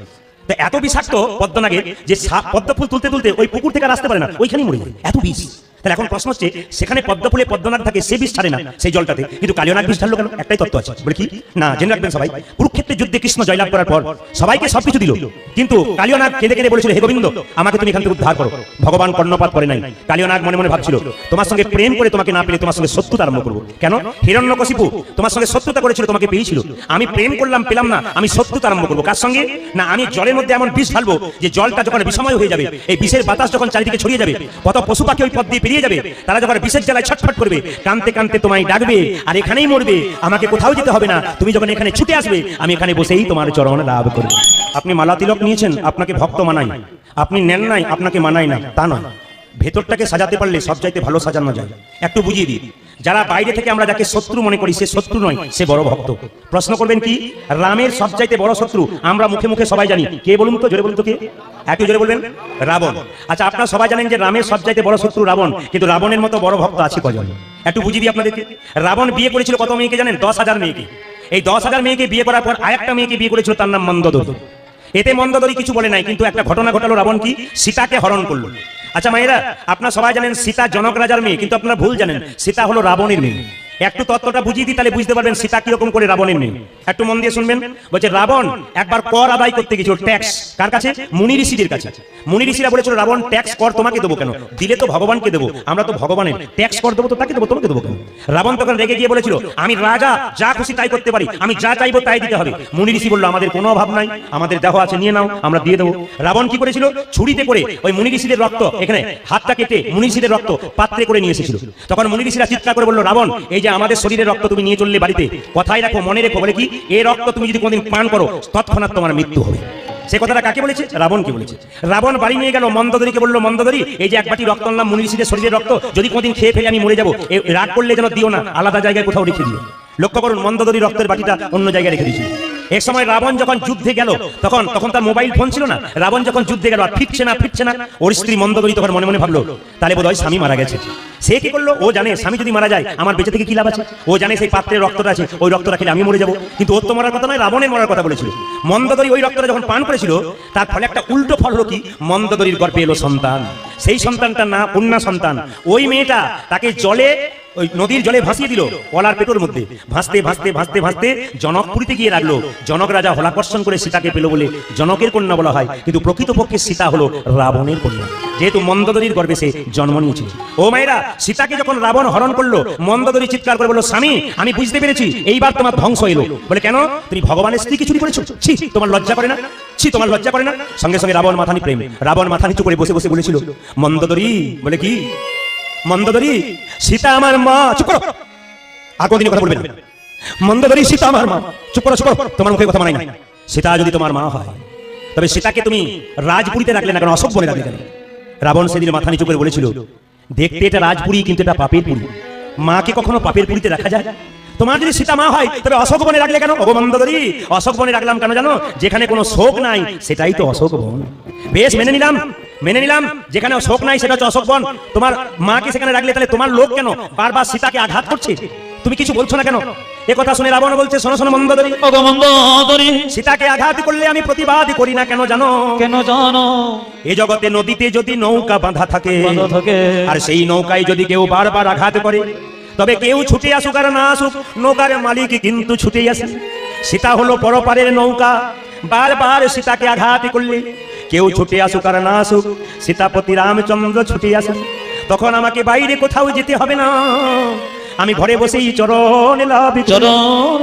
তো এত বিষাক্ত পদ্মনাগের যে পদ্ম ফুল তুলতে তুলতে ওই পুকুর থেকে আর আসতে পারে না, ওইখানেই মরে যায়, এত বিষ। তাহলে এখন প্রশ্ন হচ্ছে, সেখানে পদ্ম ফুলে পদ্মনাগ থাকে, সে বিষ ছাড়ে না সেই জলটাতে, কিন্তু কালিয়নাগ বিষ ছাড়লো কেন? একটাই তত্ত্ব আছে, বলে কি না, জেনে রাখবেন সবাই। কুরুক্ষেত্রের যুদ্ধে কৃষ্ণ জয়লাভ করার পর সবাইকে সবকিছু দিল, কিন্তু কালিয়নাগ কেঁদে কেঁদে বলেছিল, হে গোবিন্দ, আমাকে তুমি এখান থেকে উদ্ধার করো। ভগবান কর্ণপাত করে নাই। কালিয়নাগ মনে মনে ভাবছিল, তোমার সঙ্গে প্রেম করে তোমাকে না পেলে তোমার সঙ্গে শত্রুতা আরম্ভ করবো। কেন? হিরণ্যকশিপু তোমার সঙ্গে শত্রুতা করেছিল, তোমাকে পেয়েছিল, আমি প্রেম করলাম, পেলাম না, আমি শত্রুতা আরম্ভ করবো। কার সঙ্গে? না, আমি জলের মধ্যে এমন বিষ ঢালবো যে জলটা যখন বিষময় হয়ে যাবে, এই বিষের বাতাস যখন চারিদিকে ছড়িয়ে যাবে, কত পশু পাখি ওই পথ দিয়ে পেরিয়ে যাবে, তারা যখন বিষের জ্বালায় ছটফট করবে, কানতে কানতে তোমায় ডাকবে, আর এখানেই মরবে, আমাকে কোথাও যেতে হবে না, তুমি যখন এখানে ছুটে আসবে, আমি এখানে বসেই তোমার চরণ লাভ করব। আপনি মালা তিলক নিয়েছেন, আপনাকে ভক্ত মানাই, আপনি নেন নাই, আপনাকে মানাই না, তা নয়। ভেতরটাকে সাজাতে পারলে সব চাইতে ভালো সাজানো যায়। একটু বুঝিয়ে দিই, যারা বাইরে থেকে আমরা যাকে শত্রু মনে করি, সে শত্রু নয়, সে বড় ভক্ত। প্রশ্ন করবেন কি, রামের সবচাইতে বড় শত্রু আমরা মুখে মুখে সবাই জানি, কে বলুন তো? জোরে বলুন তো, কে? একটু জোরে বলবেন। রাবণ। আচ্ছা, আপনারা সবাই জানেন যে রামের সবচাইতে বড় শত্রু রাবণ, কিন্তু রাবণের মতো বড় ভক্ত আছে কজন? একটু বুঝিয়ে দিই আপনাদেরকে। রাবণ বিয়ে করেছিল কত মেয়েকে জানেন? 10,000 মেয়েকে। এই 10,000 মেয়েকে বিয়ে করার পর আরেকটা মেয়েকে বিয়ে করেছিল, তার নাম মন্দোদরী। এতে মন্দোদরী কিছু বলে নাই, কিন্তু একটা ঘটনা ঘটালো, রাবণ কি? সীতাকে হরণ করলো। আচ্ছা মায়েরা, আপনারা সবাই জানেন সীতা জনক রাজার মেয়ে, কিন্তু আপনারা ভুল জানেন, সীতা হলো রাবণের মেয়ে। একটু তত্ত্বটা বুঝিয়ে দিই, তাহলে বুঝতে পারবেন সীতা কিরকম করে রাবণের মেয়ে। একটু মন দিয়ে শুনবেন। বলছে, রাবণ একবার কর আদায় করতে গেছিল, ট্যাক্স। কার কাছে? মুনি ঋষিদের কাছে। মুনি ঋষিরা বলেছিল, রাবণ ট্যাক্স কর তোমাকে দেবো কেন? দিলে তো ভগবানকে দেবো, আমরা তো ভগবানের, ট্যাক্স কর দেবো তো তাকে দেবো, তোমাকে দেবো কেন? রাবণ তখন রেগে গিয়ে বলেছিল, আমি রাজা, যা খুশি তাই করতে পারি, আমি যা চাইবো তাই দিতে হবে। মুনি ঋষি বললো, আমাদের কোনো অভাব নাই, আমাদের দেহ আছে, নিয়ে নাও, আমরা দিয়ে দেবো। রাবণ কি করেছিল? ছুরিতে করে ওই মুনি ঋষিদের রক্ত, এখানে হাতটা কেটে মুনি ঋষিদের রক্ত পাত্রে করে নিয়ে এসেছিল। তখন মুনি ঋষিরা চিৎকার করে বললো, রাবণ, এই যে আমাদের শরীরের রক্ত তুমি নিয়ে চললে বাড়িতে, কথাই রাখো, মনে রেখো, বলে কি, এই রক্ত তুমি যদি কোনোদিন পান করো, তৎক্ষণাৎ তোমার মৃত্যু হবে। সে কথাটা কাকে বলেছে? রাবণকে বলেছে। রাবণ বাড়ি নিয়ে গেল, মন্দোদরীকে বললো, মন্দোদরী, এই যে এক বাটি রক্ত আনলাম মুনি ঋষিদের শরীরের রক্ত, যদি কোনোদিন খেয়ে ফেলে আমি মরে যাবো, রাগ করলে যেন দিও না, আলাদা জায়গায় কোথাও রেখে দিও। লক্ষ্য করুন, মন্দোদরী রক্তের বাটিটা অন্য জায়গায় রেখে দিয়েছিল। এক সময় রাবণ যখন যুদ্ধে গেল, তখন তার মোবাইল ফোন ছিল না। রাবণ যখন যুদ্ধে গেল, আর ফিরছে না, ওর স্ত্রী মন্দোদরী তখন মনে মনে ভাবলো, তাহলে বোধহয় স্বামী মারা গেছে। সে কি করলো? ও জানে স্বামী যদি মারা যায় আমার বেঁচে থেকে কি লাভ আছে। ও জানে সেই পাত্রের রক্তটা আছে, ওই রক্তটা খেলে আমি মরে যাবো। কিন্তু ওর তো মরার কথা নয়, রাবণের মরার কথা বলেছিল। মন্দোদরী ওই রক্তটা যখন পান করেছিল, তার ফলে একটা উল্টো ফল হলো কি, মন্দোদরীর গর্ভে এলো সন্তান। সেই সন্তানটার নাম কন্যা সন্তান। ওই মেয়েটা তাকে জলে, ওই নদীর জলে ভাসিয়ে দিল, কলার পেটোর মধ্যে ভাসতে ভাসতে ভাসতে ভাসতে জনকপুরীতে গিয়ে রাখলো। জনক রাজা হলাকর্ষণ করে সীতাকে পেল বলে জনকের কন্যা বলা হয়, কিন্তু প্রকৃতপক্ষে সীতা হলো রাবণের কন্যা, যেহেতু মন্দোদরীর গর্ভে সে জন্ম নিয়েছিল। ও মায়েরা, সীতাকে যখন রাবণ হরণ করলো, মন্দোদরী চিৎকার করে বলল, স্বামী, আমি বুঝতে পেরেছি এইবার তোমার ধ্বংস এলো। বলে, কেন? তুমি ভগবানের স্ত্রীকে চুরি করেছো, ছি, তোমার লজ্জা করে না? ছি, তোমার লজ্জা করে না? সঙ্গে সঙ্গে রাবণ মাথা প্রেম, রাবণ মাথা নিচু করে বসে বসে বলেছিল, মন্দোদরী, বলে কি, মন্দোদরী, সীতা আমার মা। চুপ করো, আর কোনদিন কথা বলবে না। মন্দোদরী, সীতা আমার মা। চুপ করো, চুপ করো, তোমার মুখে কথা মানাই না। সীতা যদি তোমার মা হয়, তবে সীতাকে তুমি রাজপুরীতে রাখলে না কেন, অশোক বনে রাখলে কেন? রাবণ সেদিন মাথা নিচু করে বলেছিল, দেখতে এটা রাজপুরী, কিন্তু এটা পাপের পুরী। মাকে কখনো পাপের পুরীতে রাখা যায়? তোমার যদি সীতা মা হয়, তবে অশোক বনে রাখলে কেন? ওগো মন্দোদরী, অশোক বনে রাখলাম কেন জানো? যেখানে কোনো শোক নাই সেটাই তো অশোক বন। বেশ, মেনে নিলাম, যেখানে শোক নাই সেটা হচ্ছে অশোক বন। তোমার মাকে সেখানে রাখলে তাহলে তোমার লোক কেন বারবার সীতাকে আঘাত করছে? তুমি কিছু বলছো না কেন? এ কথা শুনে রাবণ বলছে, শোনো শোনো মন্দোদরী, ওগো মন্দোদরী, সীতাকে আঘাত করলে আমি প্রতিবাদ করি না, কেন জানো? কেন জানো? এই জগতে নদীতে যদি নৌকা বাঁধা থাকে, আর সেই নৌকায় যদি কেউ বারবার আঘাত করে, তবে কেউ ছুটে আসুক আর না আসুক, নৌকার মালিক কিন্তু ছুটে আসে। সীতা হলো পরপারের নৌকা, বারবার সীতাকে আঘাত করলে কেউ ছুটে আসুক আর না আসুক, সীতাপতি রামচন্দ্র ছুটে আসেন। তখন আমাকে বাইরে কোথাও যেতে হবে না, আমি ঘরে বসেই চরণ লাভ। চরণ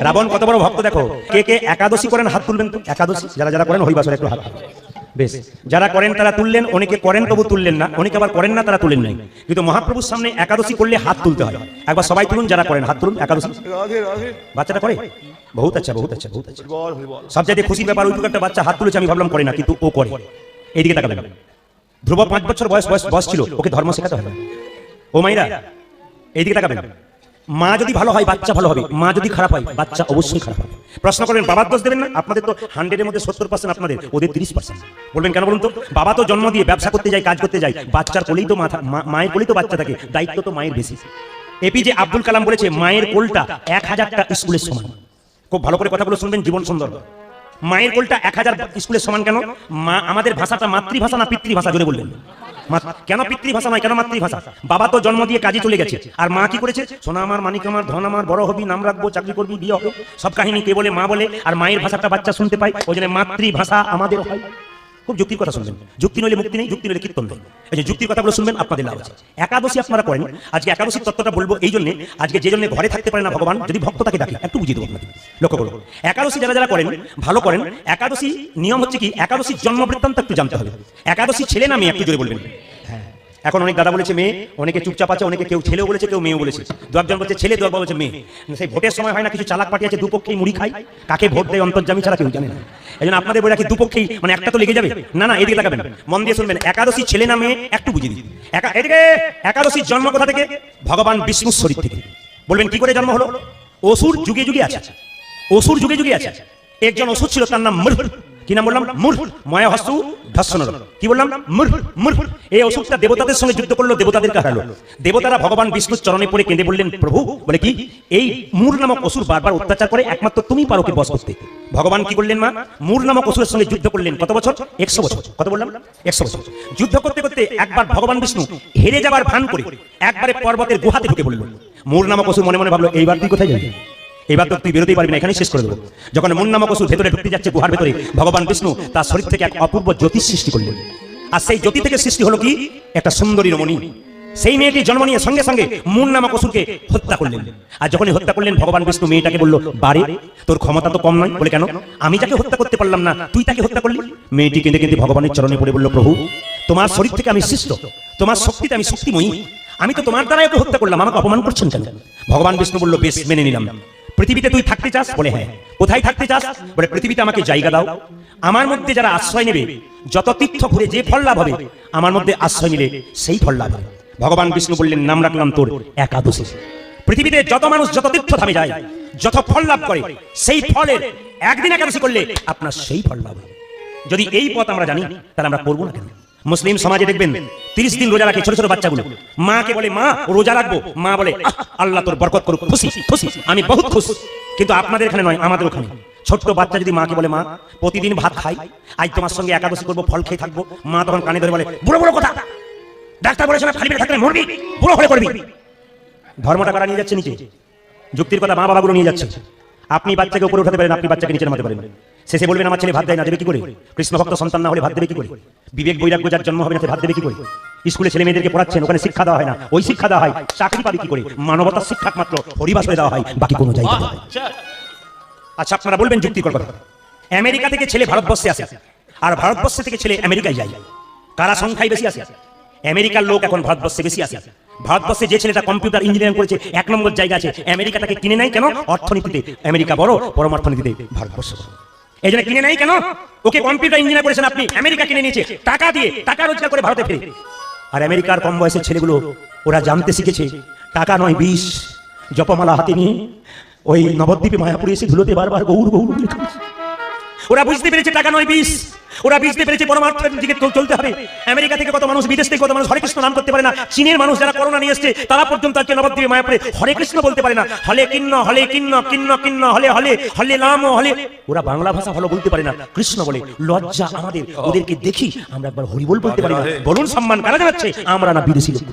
রাবণ কত বড় ভক্ত দেখো। কে কে একাদশী করেন হাত তুলবেন তো। একাদশী যারা যারা করেন হরিবাসরে একটু হাত তুলবেন। বেশ, যারা করেন তারা তুললেন, অনেকে করেন তবু তুললেন না, অনেকে আবার করেন না তারা তুলেন নাই। কিন্তু মহাপ্রভুর সামনে একাদশী করলে হাত তুলতে হয়। একবার সবাই তুলুন, যারা করেন হাত তুলুন। একাদশী বাচ্চাটা করে, বহুত আচ্ছা বহুত আচ্ছা বহুত আচ্ছা। সবচাইতে খুশির ব্যাপার, ওইটুকু একটা বাচ্চা হাত তুলেছে, আমি ভাবলাম করে না, কিন্তু ও করে। এইদিকে তাকাবেন। ধ্রুব 5 বছর বয়স ছিল, ওকে ধর্ম শেখাতে হবে। ও মাইরা এইদিকে তাকাবেন। মা যদি ভালো হয় বাচ্চা ভালো হবে, মা যদি খারাপ হয় বাচ্চা অবশ্যই খারাপ হবে। প্রশ্ন করবেন বাবার দোষ দেবেন না, আপনাদের তো 100-এর মধ্যে 70% আপনাদের, ওদের 30%। বলবেন কেন বলুন তো? বাবা তো জন্ম দিয়ে ব্যবসা করতে যায়, কাজ করতে যায়, বাচ্চার কোলেই তো মায়ের কোলেই তো বাচ্চা থাকে, দায়িত্ব তো মায়ের বেশি। এপিজে আব্দুল কালাম বলেছে মায়ের কোলটা 1000টা স্কুলের সমান। খুব ভালো করে কথাগুলো শুনবেন, জীবন সুন্দর। মায়ের কোলটা 1000 স্কুলের সমান কেন? মা আমাদের ভাষাটা মাতৃভাষা না পিতৃভাষা? জোরে বললেন। কেন পিতৃভাষা নয়, কেন মাতৃভাষা? বাবা তো জন্ম দিয়ে কাজে চলে গেছে, আর মা কি করেছে? সোনা আমার, মানিক আমার, ধন আমার, বড় হবি, নাম রাখবো, চাকরি করবি, বিয়ে হবে, সব কাহিনী কে বলে? মা বলে। আর মায়ের ভাষাটা বাচ্চা শুনতে পায়, ওই জন্য মাতৃভাষা আমাদের হয়। খুব যুক্তির কথা শুনবেন। যুক্তি নইলে মুক্তি নেই, যুক্তি নইলে কীর্তন নেই। এই যে যুক্তির কথাগুলো শুনবেন, আপনাদের লাভ আছে। একাদশী আপনারা করেন। আজকে একাদশীর তত্ত্বটা বলবো এই জন্য, আজকে যে জন্য ঘরে থাকতে পারে না ভগবান, যদি ভক্ত তাকে ডাকে, একটু বুঝিয়ে দেবো আপনাদের। লক্ষ্য করুন, একাদশী যারা যারা করেন ভালো করেন। একাদশী নিয়ম হচ্ছে কি, একাদশীর জন্ম বৃত্তান্ত একটু জানতে হবে। একাদশী ছেলে না মেয়ে, একটু জোরে বলবেন। এখন অনেক দাদা বলেছে মেয়ে, অনেকে চুপচাপ আছে, অনেকে কেউ ছেলেও বলেছে, কেউ মেয়েও বলেছে। দু একজন বলছে ছেলে, দু একজন বলছে মেয়ে। সেই ভোটের সময় হয় না, কিছু চালাক পার্টি আছে, দুপক্ষেই মুড়ি খায়, কাকে ভোট দেয় অন্তর্যামী ছাড়া কেউ জানে না। এই জন্য আপনাদের বলে রাখি, দুপক্ষেই, মানে একটা তো লেগে যাবে না। না, এদিকে লাগাবেন, মন দিয়ে শুনবেন। একাদশী ছেলে না মেয়ে একটু বুঝিয়ে দিই। এদিকে একাদশীর জন্ম কোথা থেকে? ভগবান বিষ্ণুর শরীর থেকে। বলবেন কি করে জন্ম হলো? অসুর যুগে যুগে আছে, অসুর যুগে যুগে আছে। একজন অসুর ছিল, তার নাম মূর্খ। কি নাম বললাম? মূর্খ। ময়া হস্তু ধর্ষণর। কি বললাম? মূর্খ। মূর্খ। এই অসুরটা দেবতাদের সঙ্গে যুদ্ধ করলো, দেবতাদেরকে হারালো। দেবতারা ভগবান বিষ্ণুর চরণে পড়ে কেঁদে বললেন, প্রভু, বলে কি এই মূর নামক অসুর বারবার অত্যাচার করে, একমাত্র তুমি পারো ওকে বশ করতে। ভগবান কি করলেন মা? মূর নামক অসুরের সঙ্গে যুদ্ধ করলেন। কত বছর? 100 বছর। কত বললাম? 100 বছর। যুদ্ধ করতে করতে একবার ভগবান বিষ্ণু হেরে যাবার ভান করে একবারে পর্বতের গুহাতে ঢুকে পড়লেন। মূর নামক অসুর মনে মনে ভাবলো, এইবার তুই কোথায় যাবি? এবার তো তুই বেরোতেই পারবি না, এখানে শেষ করে দেবো। যখন মূর নামক অসুর ভেতরে ঢুকতে যাচ্ছে গুহার ভেতরে, ভগবান বিষ্ণু তার শরীর থেকে এক অপূর্ব জ্যোতি সৃষ্টি করলেন। আর সেই জ্যোতি থেকে সৃষ্টি হলো কি? একটা সুন্দরী রমণী। সেই মেয়েটি জন্ম নিয়ে সঙ্গে সঙ্গে মূর নামক অসুরকে হত্যা করলেন। আর যখনই হত্যা করলেন, ভগবান বিষ্ণু মেয়েটাকে বলল, বারে তোর ক্ষমতা তো কম নয়। বলে কেন? আমি যাকে হত্যা করতে পারলাম না, তুই তাকে হত্যা করলি। মেয়েটি কেঁদে কেঁদে ভগবানের চরণে পড়ে বলল, প্রভু, তোমার শরীর থেকে আমি সৃষ্ট, তোমার শক্তিতে আমি শক্তিময়ী, আমি তো তোমার দ্বারাই ওকে হত্যা করলাম, আমাকে অপমান করছেন কেন? ভগবান বিষ্ণু বলল, বেশ, মেনে নিলাম। পৃথিবীতে তুই থাকতে চাস? বলে হ্যাঁ। কোথায় থাকতে চাস? বলে পৃথিবীতে আমাকে জায়গা দাও, আমার মধ্যে যারা আশ্রয় নেবে, যত তীর্থ ঘুরে যে ফল লাভ হবে, আমার মধ্যে আশ্রয় নিলে সেই ফল লাভ হবে। ভগবান বিষ্ণু বললেন, নাম রাখলাম তোর একাদশী। পৃথিবীতে যত মানুষ যত তীর্থ ধামে যায়, যত ফল লাভ করে, সেই ফলের একদিন একাদশী করলে আপনার সেই ফল লাভ হবে। যদি এই পথ আমরা জানি, তাহলে আমরা করবো না কেন? মুসলিম সমাজে দেখবেন 30 দিন রোজা রাখে ছোট ছোট বাচ্চাগুলো। মাকে বলে, মা রোজা রাখবো। মা বলে, আল্লাহ তোর বরকত করুক, খুশি খুশি, আমি বহুত খুশি। কিন্তু আপনাদের এখানে নয়, আমাদের ওখানে ছোট্ট বাচ্চা যদি মাকে বলে, মা প্রতিদিন ভাত খাই, আজ তোমার সঙ্গে একাদশী করবো, ফল খেয়ে থাকবো, মা তখন কানে ধরে বলে, বুড়ো বুড়ো কথা, ডাক্তার বলেছে না খালি পেটে থাকলে মরবি, বুড়ো হলে করবি। ধর্মটা কারা নিয়ে যাচ্ছে নিচে? যুক্তির কথা মা বাবাগুলো নিয়ে যাচ্ছে। আপনি বাচ্চাকে উপরে উঠাতে পারেন, আপনি বাচ্চাকে নিচে নামাতে পারেন। শেষে বলবেন, আমার ছেলে ভাত দেয় না, দেবে কি করে? কৃষ্ণ ভক্ত সন্তান না হলে ভাত দেবে কি করে? বিবেক বৈরাগ্য যার জন্ম হবে না, সে ভাত দেবে কি করে? স্কুলে ছেলে মেয়েদেরকে পড়াচ্ছেন, ওখানে শিক্ষা দেওয়া হয় না, ওই শিক্ষা দেওয়া হয়, চাকরি পাবে কি করে? মানবতার শিক্ষা মাত্র হরিবাসরে দেওয়া হয়, বাকি কোনো জায়গা হয়। আচ্ছা, আপনারা বলবেন যুক্তির কথা, আমেরিকা থেকে ছেলে ভারতবর্ষে আসে, আর ভারতবর্ষ থেকে ছেলে আমেরিকায় যায়, কারা সংখ্যায় বেশি আসে? আমেরিকার লোক এখন ভারতবর্ষে বেশি আসে। ভারতবর্ষে যে ছেলেটা কম্পিউটার ইঞ্জিনিয়ারিং করেছে, 1 নম্বর জায়গা আছে, আমেরিকাটাকে কিনে নেয় কেন? অর্থনীতিতে আমেরিকা বড়, পরমার্থনীতিতে ভারতবর্ষ। এই জন্য কিনে নেয় কেন? ওকে কম্পিউটার ইঞ্জিনিয়ার করেছেন আপনি, আমেরিকা কিনে নিয়েছে টাকা দিয়ে, টাকা রোজগার করে ভারতে ফিরে। আর আমেরিকার কম বয়সের ছেলেগুলো ওরা জানতে শিখেছে টাকা নয় বিষ। জপমালা হাতে নিয়ে ওই নবদ্বীপে মায়াপুরে এসে ধুলোতে বারবার গৌর গৌর লেখা। ওরা বুঝতে পেরেছে টাকা নয় বিষ, ওরা বুঝতে পেরেছে পরমার্থের দিকে চলতে হবে। আমেরিকা থেকে কত মানুষ, বিদেশ থেকে কত মানুষ হরে কৃষ্ণ নাম করতে পারে না। চীনের মানুষ যারা করোনা নিয়ে এসছে, তারা পর্যন্ত আজকে নবদ্বীপে মায়াপুরে হরে কৃষ্ণ বলতে পারে না। হলে কিন্ন হলে কিন্ন কিন্ন কিন্ন হলে হলে হলে নাম হলে। ওরা বাংলা ভাষা ভালো বলতে পারে না, কৃষ্ণ বলে। লজ্জা আমাদের, ওদেরকে দেখি আমরা একবার হরিবল বলতে পারি না। বলুন সম্মান কারা জানাচ্ছে? আমরা না বিদেশি লোক।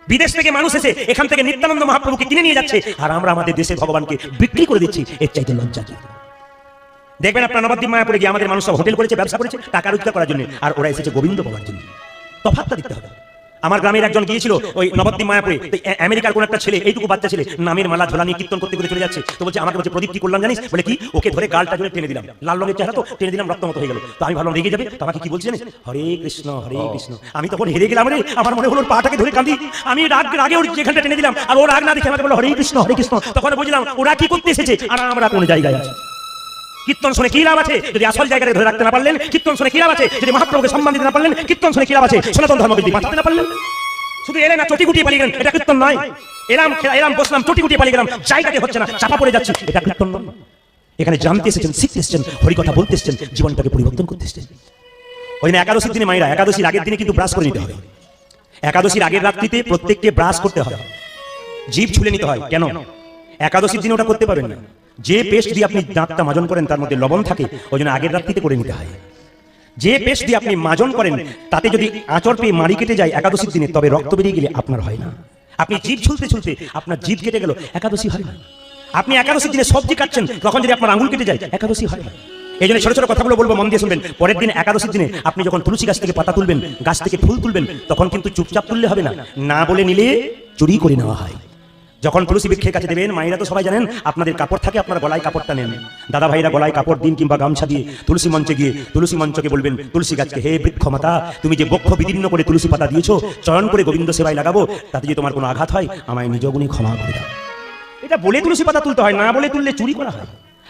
বিদেশ থেকে মানুষ এসে এখান থেকে নিত্যানন্দ মহাপ্রভুকে কিনে নিয়ে যাচ্ছে, আর আমরা আমাদের দেশে ভগবানকে বিক্রি করে দিচ্ছি। এর চাইতে লজ্জা কি? দেখবেন আপনার নবদ্বীপ মায়াপুরে গিয়ে আমাদের মানুষ সব হোটেল করেছে, ব্যবসা করেছে টাকা রোজগার করার জন্য, আর ওরা এসেছে গোবিন্দ পাওয়ার জন্য। তফাৎটা দিতে হবে। আমার গ্রামের একজন গিয়েছিল ওই নবদ্বীপ মায়াপুরে, তো আমেরিকার কোন একটা ছেলে, এইটুকু বাচ্চা ছেলে, নামের মালা ঝোলা নিয়ে কীর্তন করতে করতে চলে যাচ্ছে। তো বলছে, আমাকে বলছে, প্রদীপ কি করলাম জানিস? বলে কি? ওকে ধরে গালটা জুড়ে টেনে দিলাম, লাল রঙের চেহারা তো, টেনে দিলাম, রক্ত মতো হয়ে গেল। তো আমি ভাবলাম রেগে যাবে, তো আমাকে কি বলছে জানিস? হরে কৃষ্ণ হরে কৃষ্ণ। আমি তখন হেরে গেলাম রে, আমার মনে হলো ওর পাটাকে ধরে কাঁদি। আমি রাগে ওর যেখানটা টেনে দিলাম, আর ও রাগ না দেখে আমাকে বললো হরে কৃষ্ণ হরে কৃষ্ণ। তখন বুঝলাম ওরা কি করতে এসেছে আর আমরা কোন জায়গায় আছি। কীর্তন শুনে কি লাভ আছে যদি আসল জায়গায় ধরে রাখতে না পারলেন? কীর্তন শুনে কি লাভ আছে যদি মহাপ্রভুকে সম্মান দিতে না পারলেন? কীর্তন শুনে কি লাভ আছে সনাতন ধর্মকে যদি বাঁচাতে না পারলেন? শুধু এলেন না চটি গুটিয়ে পালিয়ে গেলেন, এটা কীর্তন নয়। এলাম বসলাম, চটি গুটিয়ে পালিয়ে গেলাম, জায়গাতে হচ্ছে না, চাপা পড়ে যাচ্ছি, এটা কীর্তন নয়। এখানে জানতে এসেছেন, শিখতে এসেছেন, হরিকথা বলতে এসেছেন, জীবনটাকে পরিবর্তন করতে এসেছেন। ওই দিন একাদশীর দিনে মায়েরা, একাদশীর আগের দিনে কিন্তু ব্রাশ করে নিতে হবে। একাদশীর আগের রাত্রিতে প্রত্যেককে ব্রাশ করতে হয়, জিভ ছুলে নিতে হয়। কেন? একাদশীর দিনে ওটা করতে পারবেন না। যে পেস্ট দিয়ে আপনি দাঁতটা মাজন করেন তার মধ্যে লবণ থাকে, ওই জন্য আগের রাত্রিতে করে নিতে হয়। যে পেস্ট দিয়ে আপনি মাজন করেন তাতে যদি আঁচড় পেয়ে মাড়ি কেটে যায় একাদশীর দিনে, তবে রক্ত বেরিয়ে গেলে আপনার হয় না। আপনি জিভ ছুলতে ছুলতে আপনার জিভ কেটে গেল, একাদশী হয় না। আপনি একাদশীর দিনে সবজি কাটছেন, তখন যদি আপনার আঙুল কেটে যায়, একাদশী হয় না। এই জন্য ছোট ছোট কথাগুলো বলবো, মন দিয়ে শুনবেন। পরের দিন একাদশীর দিনে আপনি যখন তুলসী গাছ থেকে পাতা তুলবেন, গাছ থেকে ফুল তুলবেন, তখন কিন্তু চুপচাপ তুললে হবে না, না বলে নিলে চুরি করে নেওয়া হয়। যখন তুলসী বৃক্ষের কাছে দেবেন, মায়েরা তো সবাই জানেন আপনাদের কাপড় থাকে, আপনার গলায় কাপড়টা নেন। দাদা ভাইরা গলায় কাপড় দিন কিংবা গামছা দিয়ে তুলসী মঞ্চে গিয়ে তুলসী মঞ্চকে বলবেন তুলসী গাছকে, হে বৃক্ষ মাতা, তুমি যে বক্ষ বিদীর্ণ করে তুলসী পাতা দিয়েছো, চয়ন করে গোবিন্দ সেবায় লাগাবো, তাতে যদি তোমার কোনো আঘাত হয় আমায় নিজ গুণে ক্ষমা করে দাও। এটা বলে তুলসী পাতা তুলতে হয়, না বলে তুললে চুরি করা হয়।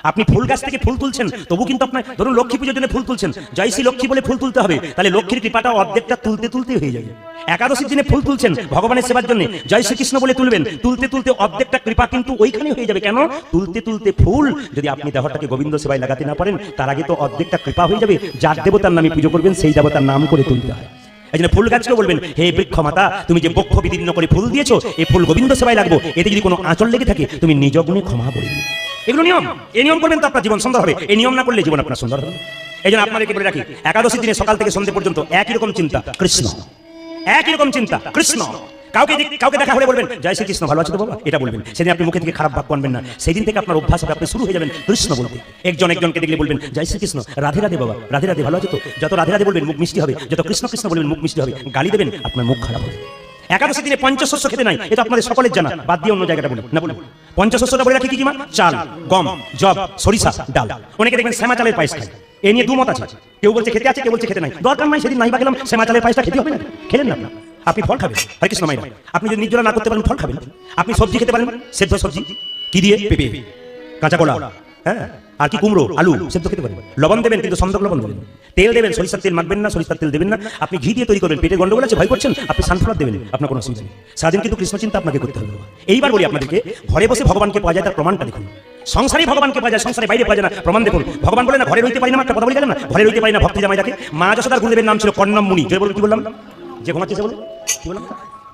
আপনি ফুল গাছ থেকে ফুল তুলছেন, তবু কিন্তু আপনার, ধরুন লক্ষ্মী পুজোর জন্য ফুল তুলছেন, জয় শ্রী লক্ষ্মী বলে ফুল তুলতে হবে, তাহলে লক্ষ্মীর কৃপাটা অর্ধেকটা তুলতে তুলতে হয়ে যাবে। একাদশীর দিনে ফুল তুলছেন ভগবানের সেবার জন্য, জয় শ্রীকৃষ্ণ বলে তুলবেন, তুলতে তুলতে অর্ধেকটা কৃপা কিন্তু ওইখানে হয়ে যাবে। কেন? তুলতে তুলতে ফুল যদি আপনি দেহটাকে গোবিন্দ সেবায় লাগাতে না পারেন, তার আগে তো অর্ধেকটা কৃপা হয়ে যাবে। যার দেবতার নামে পুজো করবেন সেই দেবতার নাম করে তুলতে হয়। এই জন্য ফুল গাছকে বলবেন, হে বৃক্ষ মাতা, তুমি যে বক্ষ বিদীর্ণ করে ফুল দিয়েছো, এই ফুল গোবিন্দ সেবায় লাগবো, এতে যদি কোনো আঁচল লেগে থাকে তুমি নিজ গুণে ক্ষমা করে দিবে। এগুলো নিয়ম। এই নিয়ম করবেন তো আপনার জীবন সুন্দর হবে, এই নিয়ম না করলে জীবন আপনার সুন্দর হবে। এই জন্য আপনাদেরকে বলে রাখি, একাদশীর দিনে সকাল থেকে সন্ধ্যে পর্যন্ত একই রকম চিন্তা, কৃষ্ণ। একই রকম চিন্তা, কৃষ্ণ। কাউকে দেখা হলে বলবেন জয় শ্রীকৃষ্ণ, ভালো আছে তো বাবা, এটা বলবেন। সেদিন আপনি মুখে থেকে খারাপ বাক্য আনবেন না। সেদিন থেকে আপনার অভ্যাস হবে, আপনি শুরু হয়ে যাবেন কৃষ্ণ বলতে। একজনকে দেখলে বলবেন জয় শ্রীকৃষ্ণ, রাধে রাধে বাবা, রাধে রাধে, ভালো আছে তো। যত রাধে রাধে বলবেন মুখ মিষ্টি হবে, যত কৃষ্ণ কৃষ্ণ বলবেন মুখ মিষ্টি হবে। গালি দেবেন আপনার মুখ খারাপ হবে। একাদশী দিনে পঞ্চশস্য খেতে নাই, এটা আপনাদের সকলের জানা, বাদ দিয়ে অন্য জায়গাটা বলুন না। বলুন পঞ্চশস্যটা বলে রাখি কি কি মা? চাল, গম, জব, সরিষা, ডাল। অনেকে দেখবেন শ্যামা চালের পায়েস খায়, এ নিয়ে দুমত আছে। কেউ বলছে খেতে আছে, কেউ বলছে খেতে নাই। দরকার নাই, সেদিন নাই বা গেলাম, শ্যামা চালের পায়েসটা খেতে হবে না, খেলেন না। আপনি ফল খাবেন, হরে কৃষ্ণ মায়েরা। আপনি যদি নির্জলা না করতে পারেন ফল খাবেন। আপনি সবজি খেতে পারেন, সেদ্ধ সবজি, কি দিয়ে? পেঁপে, কাঁচা কলা, হ্যাঁ, আর কি কুমড়ো, আলু সেদ্ধ খেতে পারেন। লবণ দেবেন, কিন্তু সন্দক লবণ দেবেন। তেল দেবেন, সরিষার তেল মাখবেন না, সরিষার তেল দেবেন না। আপনি ঘি দিয়ে তৈরি করবেন, পেটে গন্ডগোল আছে ভয় করছেন, আপনি সানফ্লাওয়ার দেবেন, আপনার কোনো অসুবিধা নেই। সারাদিন কিন্তু কৃষ্ণ চিন্তা আপনাকে করতে হবে। এইবার বলি আপনাদেরকে, ঘরে বসে ভগবানকে পাওয়া যায় তার প্রমাণটা দেখুন। সংসারে ভগবানকে পাওয়া যায়, সংসারে বাইরে পাওয়া যায় না, প্রমাণ দেখুন। ভগবান বলে না ঘরে রইতে পারি না, একটা কথা বলে গেলেন না, ঘরে রইতে পারি না ভক্তি জামাই দেখে। মা যশোদার গুরুদেবের নাম ছিল কর্ণম মুনি। যে বলুন কি বললাম? যে ঘুমাচ্ছে সে বলুন কি বললাম?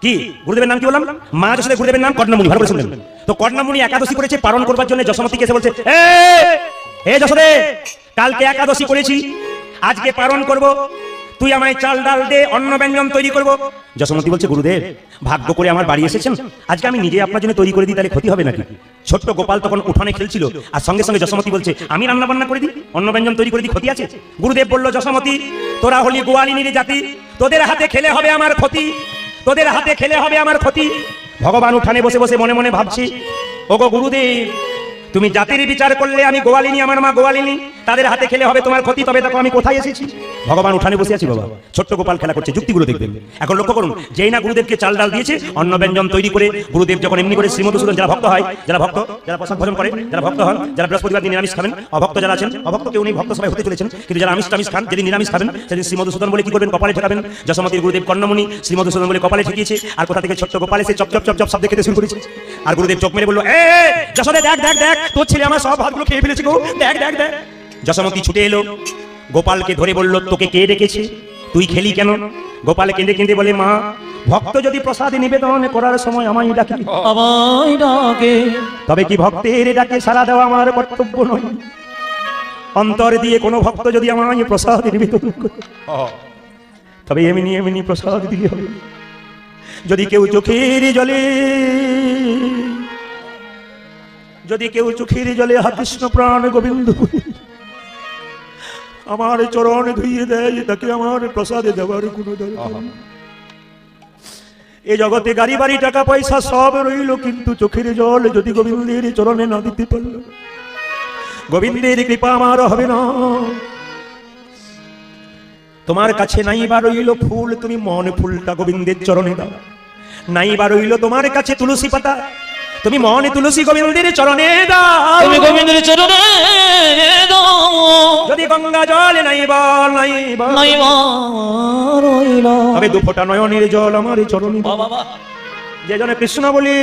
কি গুরুদেবের নাম কি বললাম? মা যশোদার গুরুদেবের নাম কর্ণমুনি। ভালো করে শুনলেন তো? কর্ণমুনি একাদশী করেছে পালন করবার জন্য। যশোমতীকে এসে বলছে, হে যশোদে, কালকে একাদশী করেছি, আজকে পালন করব, তুই আমায় চাল ডাল দে, অন্ন ব্যঞ্জন তৈরি করব। যশোমতী বলছে, গুরুদেব ভাগ্য করে আমার বাড়ি এসেছেন, আজকে আমি নিজে আপনার জন্য তৈরি করে দিই, তাহলে ক্ষতি হবে নাকি? ছোট্ট গোপাল তখন উঠানে খেলছিল, আর সঙ্গে সঙ্গে যশোমতী বলছে, আমি রান্না বান্না করে দিই, অন্ন ব্যঞ্জন তৈরি করে দিই, ক্ষতি আছে? গুরুদেব বলল, যশোমতী, তোরা হলি গোয়ালিনীর জাতি, তোদের হাতে খেলে হবে আমার ক্ষতি, তোদের হাতে খেলে হবে আমার ক্ষতি। ভগবান উঠানে বসে বসে মনে মনে ভাবছি, ওগো গুরুদেব, তুমি জাতির বিচার করলে আমি গোয়ালিনী, আমার মা গোয়ালিনী, তাদের হাতে খেলে হবে তোমার ক্ষতি, তবে দেখো আমি কোথায় এসেছি। ভগবান উঠানে বসে আছি বাবা, ছোট্ট গোপাল খেলা করছে। যুক্তিগুলো দেখবেন। এখন লক্ষ্য করুন, যেই না গুরুদেবকে চাল ডাল দিয়েছে, অন্ন ব্যঞ্জন তৈরি করে, গুরুদেব যখন এমনি করে শ্রীমধুসূদন, যারা ভক্ত হয়, যারা প্রসাদ ভোজন করে, যারা ভক্ত হন, যারা বৃহস্পতিবার দিন নিরামিষ খাবেন, অভক্ত যারা আছেন, অভক্ত কেউ নেই, ভক্ত সবাই হতে চলেছেন, কিন্তু যারা আমিষ খান, যেদিন নিরামিষ খাবেন, সেদিন শ্রীমধুসূদন বলে কি করবেন? কপালে ঠেকাবেন। যশোমতীর গুরুদেব কর্ণমুনি শ্রীমধুসূদন বলে কপালে ঠেকিয়েছে, আর কোথা থেকে ছোট্ট গোপাল এসে চপ চপ চপ চপ শব্দ খেতে শুরু করেছে। আর গুরুদেব চোখ মেরে বললো, যশোদে দেখ দেখ দেখ, তোর ছেলে আমার সব ভাতগুলো খেয়ে ফেলেছে গো, দেখ দেখ দেখ। যশোমতী ছুটে এলো, গোপালকে ধরে বলল, তোকে কে ডেকেছে? তুই খেলি কেন? গোপাল কেঁদে কেঁদে বলে, মা, ভক্ত যদি প্রসাদ নিবেদন করার সময় আমায় ডাকে, আমায় ডাকে, তবে কি ভক্তের ডাকে সাড়া দেওয়া আমার কর্তব্য নয়? অন্তর দিয়ে কোনো ভক্ত যদি আমায় প্রসাদ নিবেদন করে, তবে এমনি এমনি প্রসাদ দিলে হবে। যদি কেউ চোখের জলে হা কৃষ্ণ প্রাণ গোবিন্দ, আমার চরণ ধুইয়ে দেয়, তাকে আমার প্রসাদে দেওয়ার কোনো দরকার নেই। এ জগতে গাড়ি বাড়ি টাকা পয়সা সব রইল, কিন্তু চোখের জল যদি গোবিন্দের চরণে না দিতে পারল, গোবিন্দের কৃপা আমার হবে না। তোমার কাছে নাই বা রইল ফুল, তুমি মন ফুলটা গোবিন্দের চরণে দাও। নাই বা রইল তোমার কাছে তুলসী পাতা, তুমি মন তুলসী গোবিন্দের চরণে দাও। তুমি গোবিন্দের চরণে দাও। যদি গঙ্গা জল নাই বা নাই বা রইল, তবে দু ফোঁটা নয়নের জল আমার চরণে দাও। বাবা যে জনে কৃষ্ণ বলি,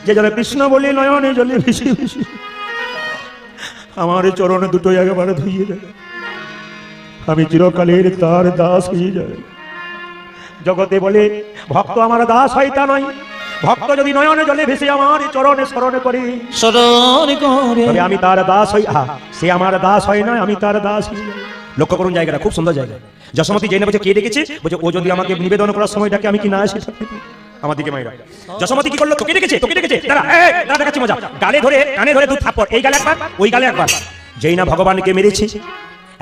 যে জনে কৃষ্ণ বলি নয়নে জলে ভেসে ভেসে আমার চরণে দুটো একবার ধুইয়ে দেয়, আমি চিরকালের তার দাস হয়ে যাই। জগতে বলে ভক্ত আমার দাস হয়, তা নয়। ভক্ত যদি নয়নে জলে ভেসে আমার চরণে স্মরণে করে, স্মরণ করে, তবে আমি তার দাস হই। সে আমার দাস হয় না, আমি তার দাস হই। লক্ষ্য করুন জায়গাটা খুব সুন্দর জায়গা। যশোমতী জেনে বলছে কে ডেকেছে, বলছে ও যদি আমাকে নিবেদন করার সময় ডাকে আমি কি না আসি থাকতে পারি? আমার দিকে মাইরা যশোমতী কি করলো, তোকে ডেকেছে, তোকে ডেকেছে, দাঁড়া দাঁড়া, দেখাচ্ছি মজা। গালে ধরে কানে ধরে দুধ থাপ্পড়, এই গালে একবার ওই গালে একবার। যেই না ভগবানকে মেরেছে,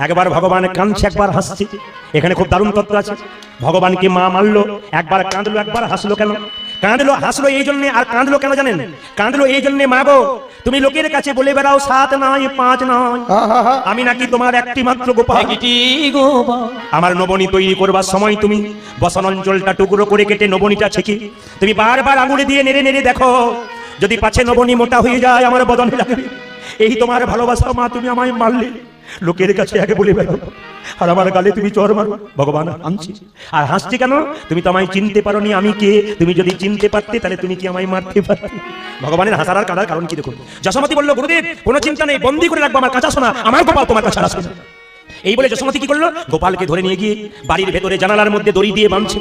একবার ভগবান কাঁদছে একবার হাসছে। এখানে খুব দারুণ তত্ত্ব আছে। ভগবানকে মা মারলো, একবার কাঁদলো একবার হাসলো। কেন কাঁদলো হাসলো এই জন্য, আর কাঁদলো কেন জানেন? কাঁদলো এই জন্য, মা গো তুমি লোকের কাছে বলে বেড়াও 7 নয় 5 নয়, আমি নাকি তোমার একটি মাত্র গোপাল। একটি গোপাল। আমার নবনী তৈরি করবার সময় তুমি বসন অঞ্চলটা টুকরো করে কেটে নবনীটা ছেঁকে তুমি বারবার আঙুলে দিয়ে নেড়ে নেড়ে দেখো, যদি পাছে নবনী মোটা হয়ে যায় আমার বদনে লাগবে। এই তোমার ভালোবাসা মা, তুমি আমায় মারলে, লোকের কাছে আগে বলে বেড়াও, আর আমার গালে তুমি চর মারো। ভগবান হাসছে, আর হাসছে কেন? তুমি তো আমায় চিনতে পারোনি আমি কে। তুমি যদি চিনতে পারতে তাহলে তুমি কি আমায় মারতে পারতে? ভগবানের হাসার আর কাঁদার কারণ কি দেখুন। যশোমতী বলল, গুরুদেব কোনো চিন্তা নেই, বন্দি করে রাখবো আমার কাঁচা সোনা, আমার গোপাল তোমার কাছে আসবে না। এই বলে যশোমতী কি করলো, গোপালকে ধরে নিয়ে গিয়ে বাড়ির ভেতরে জানালার মধ্যে দড়ি দিয়ে বাঁধছে।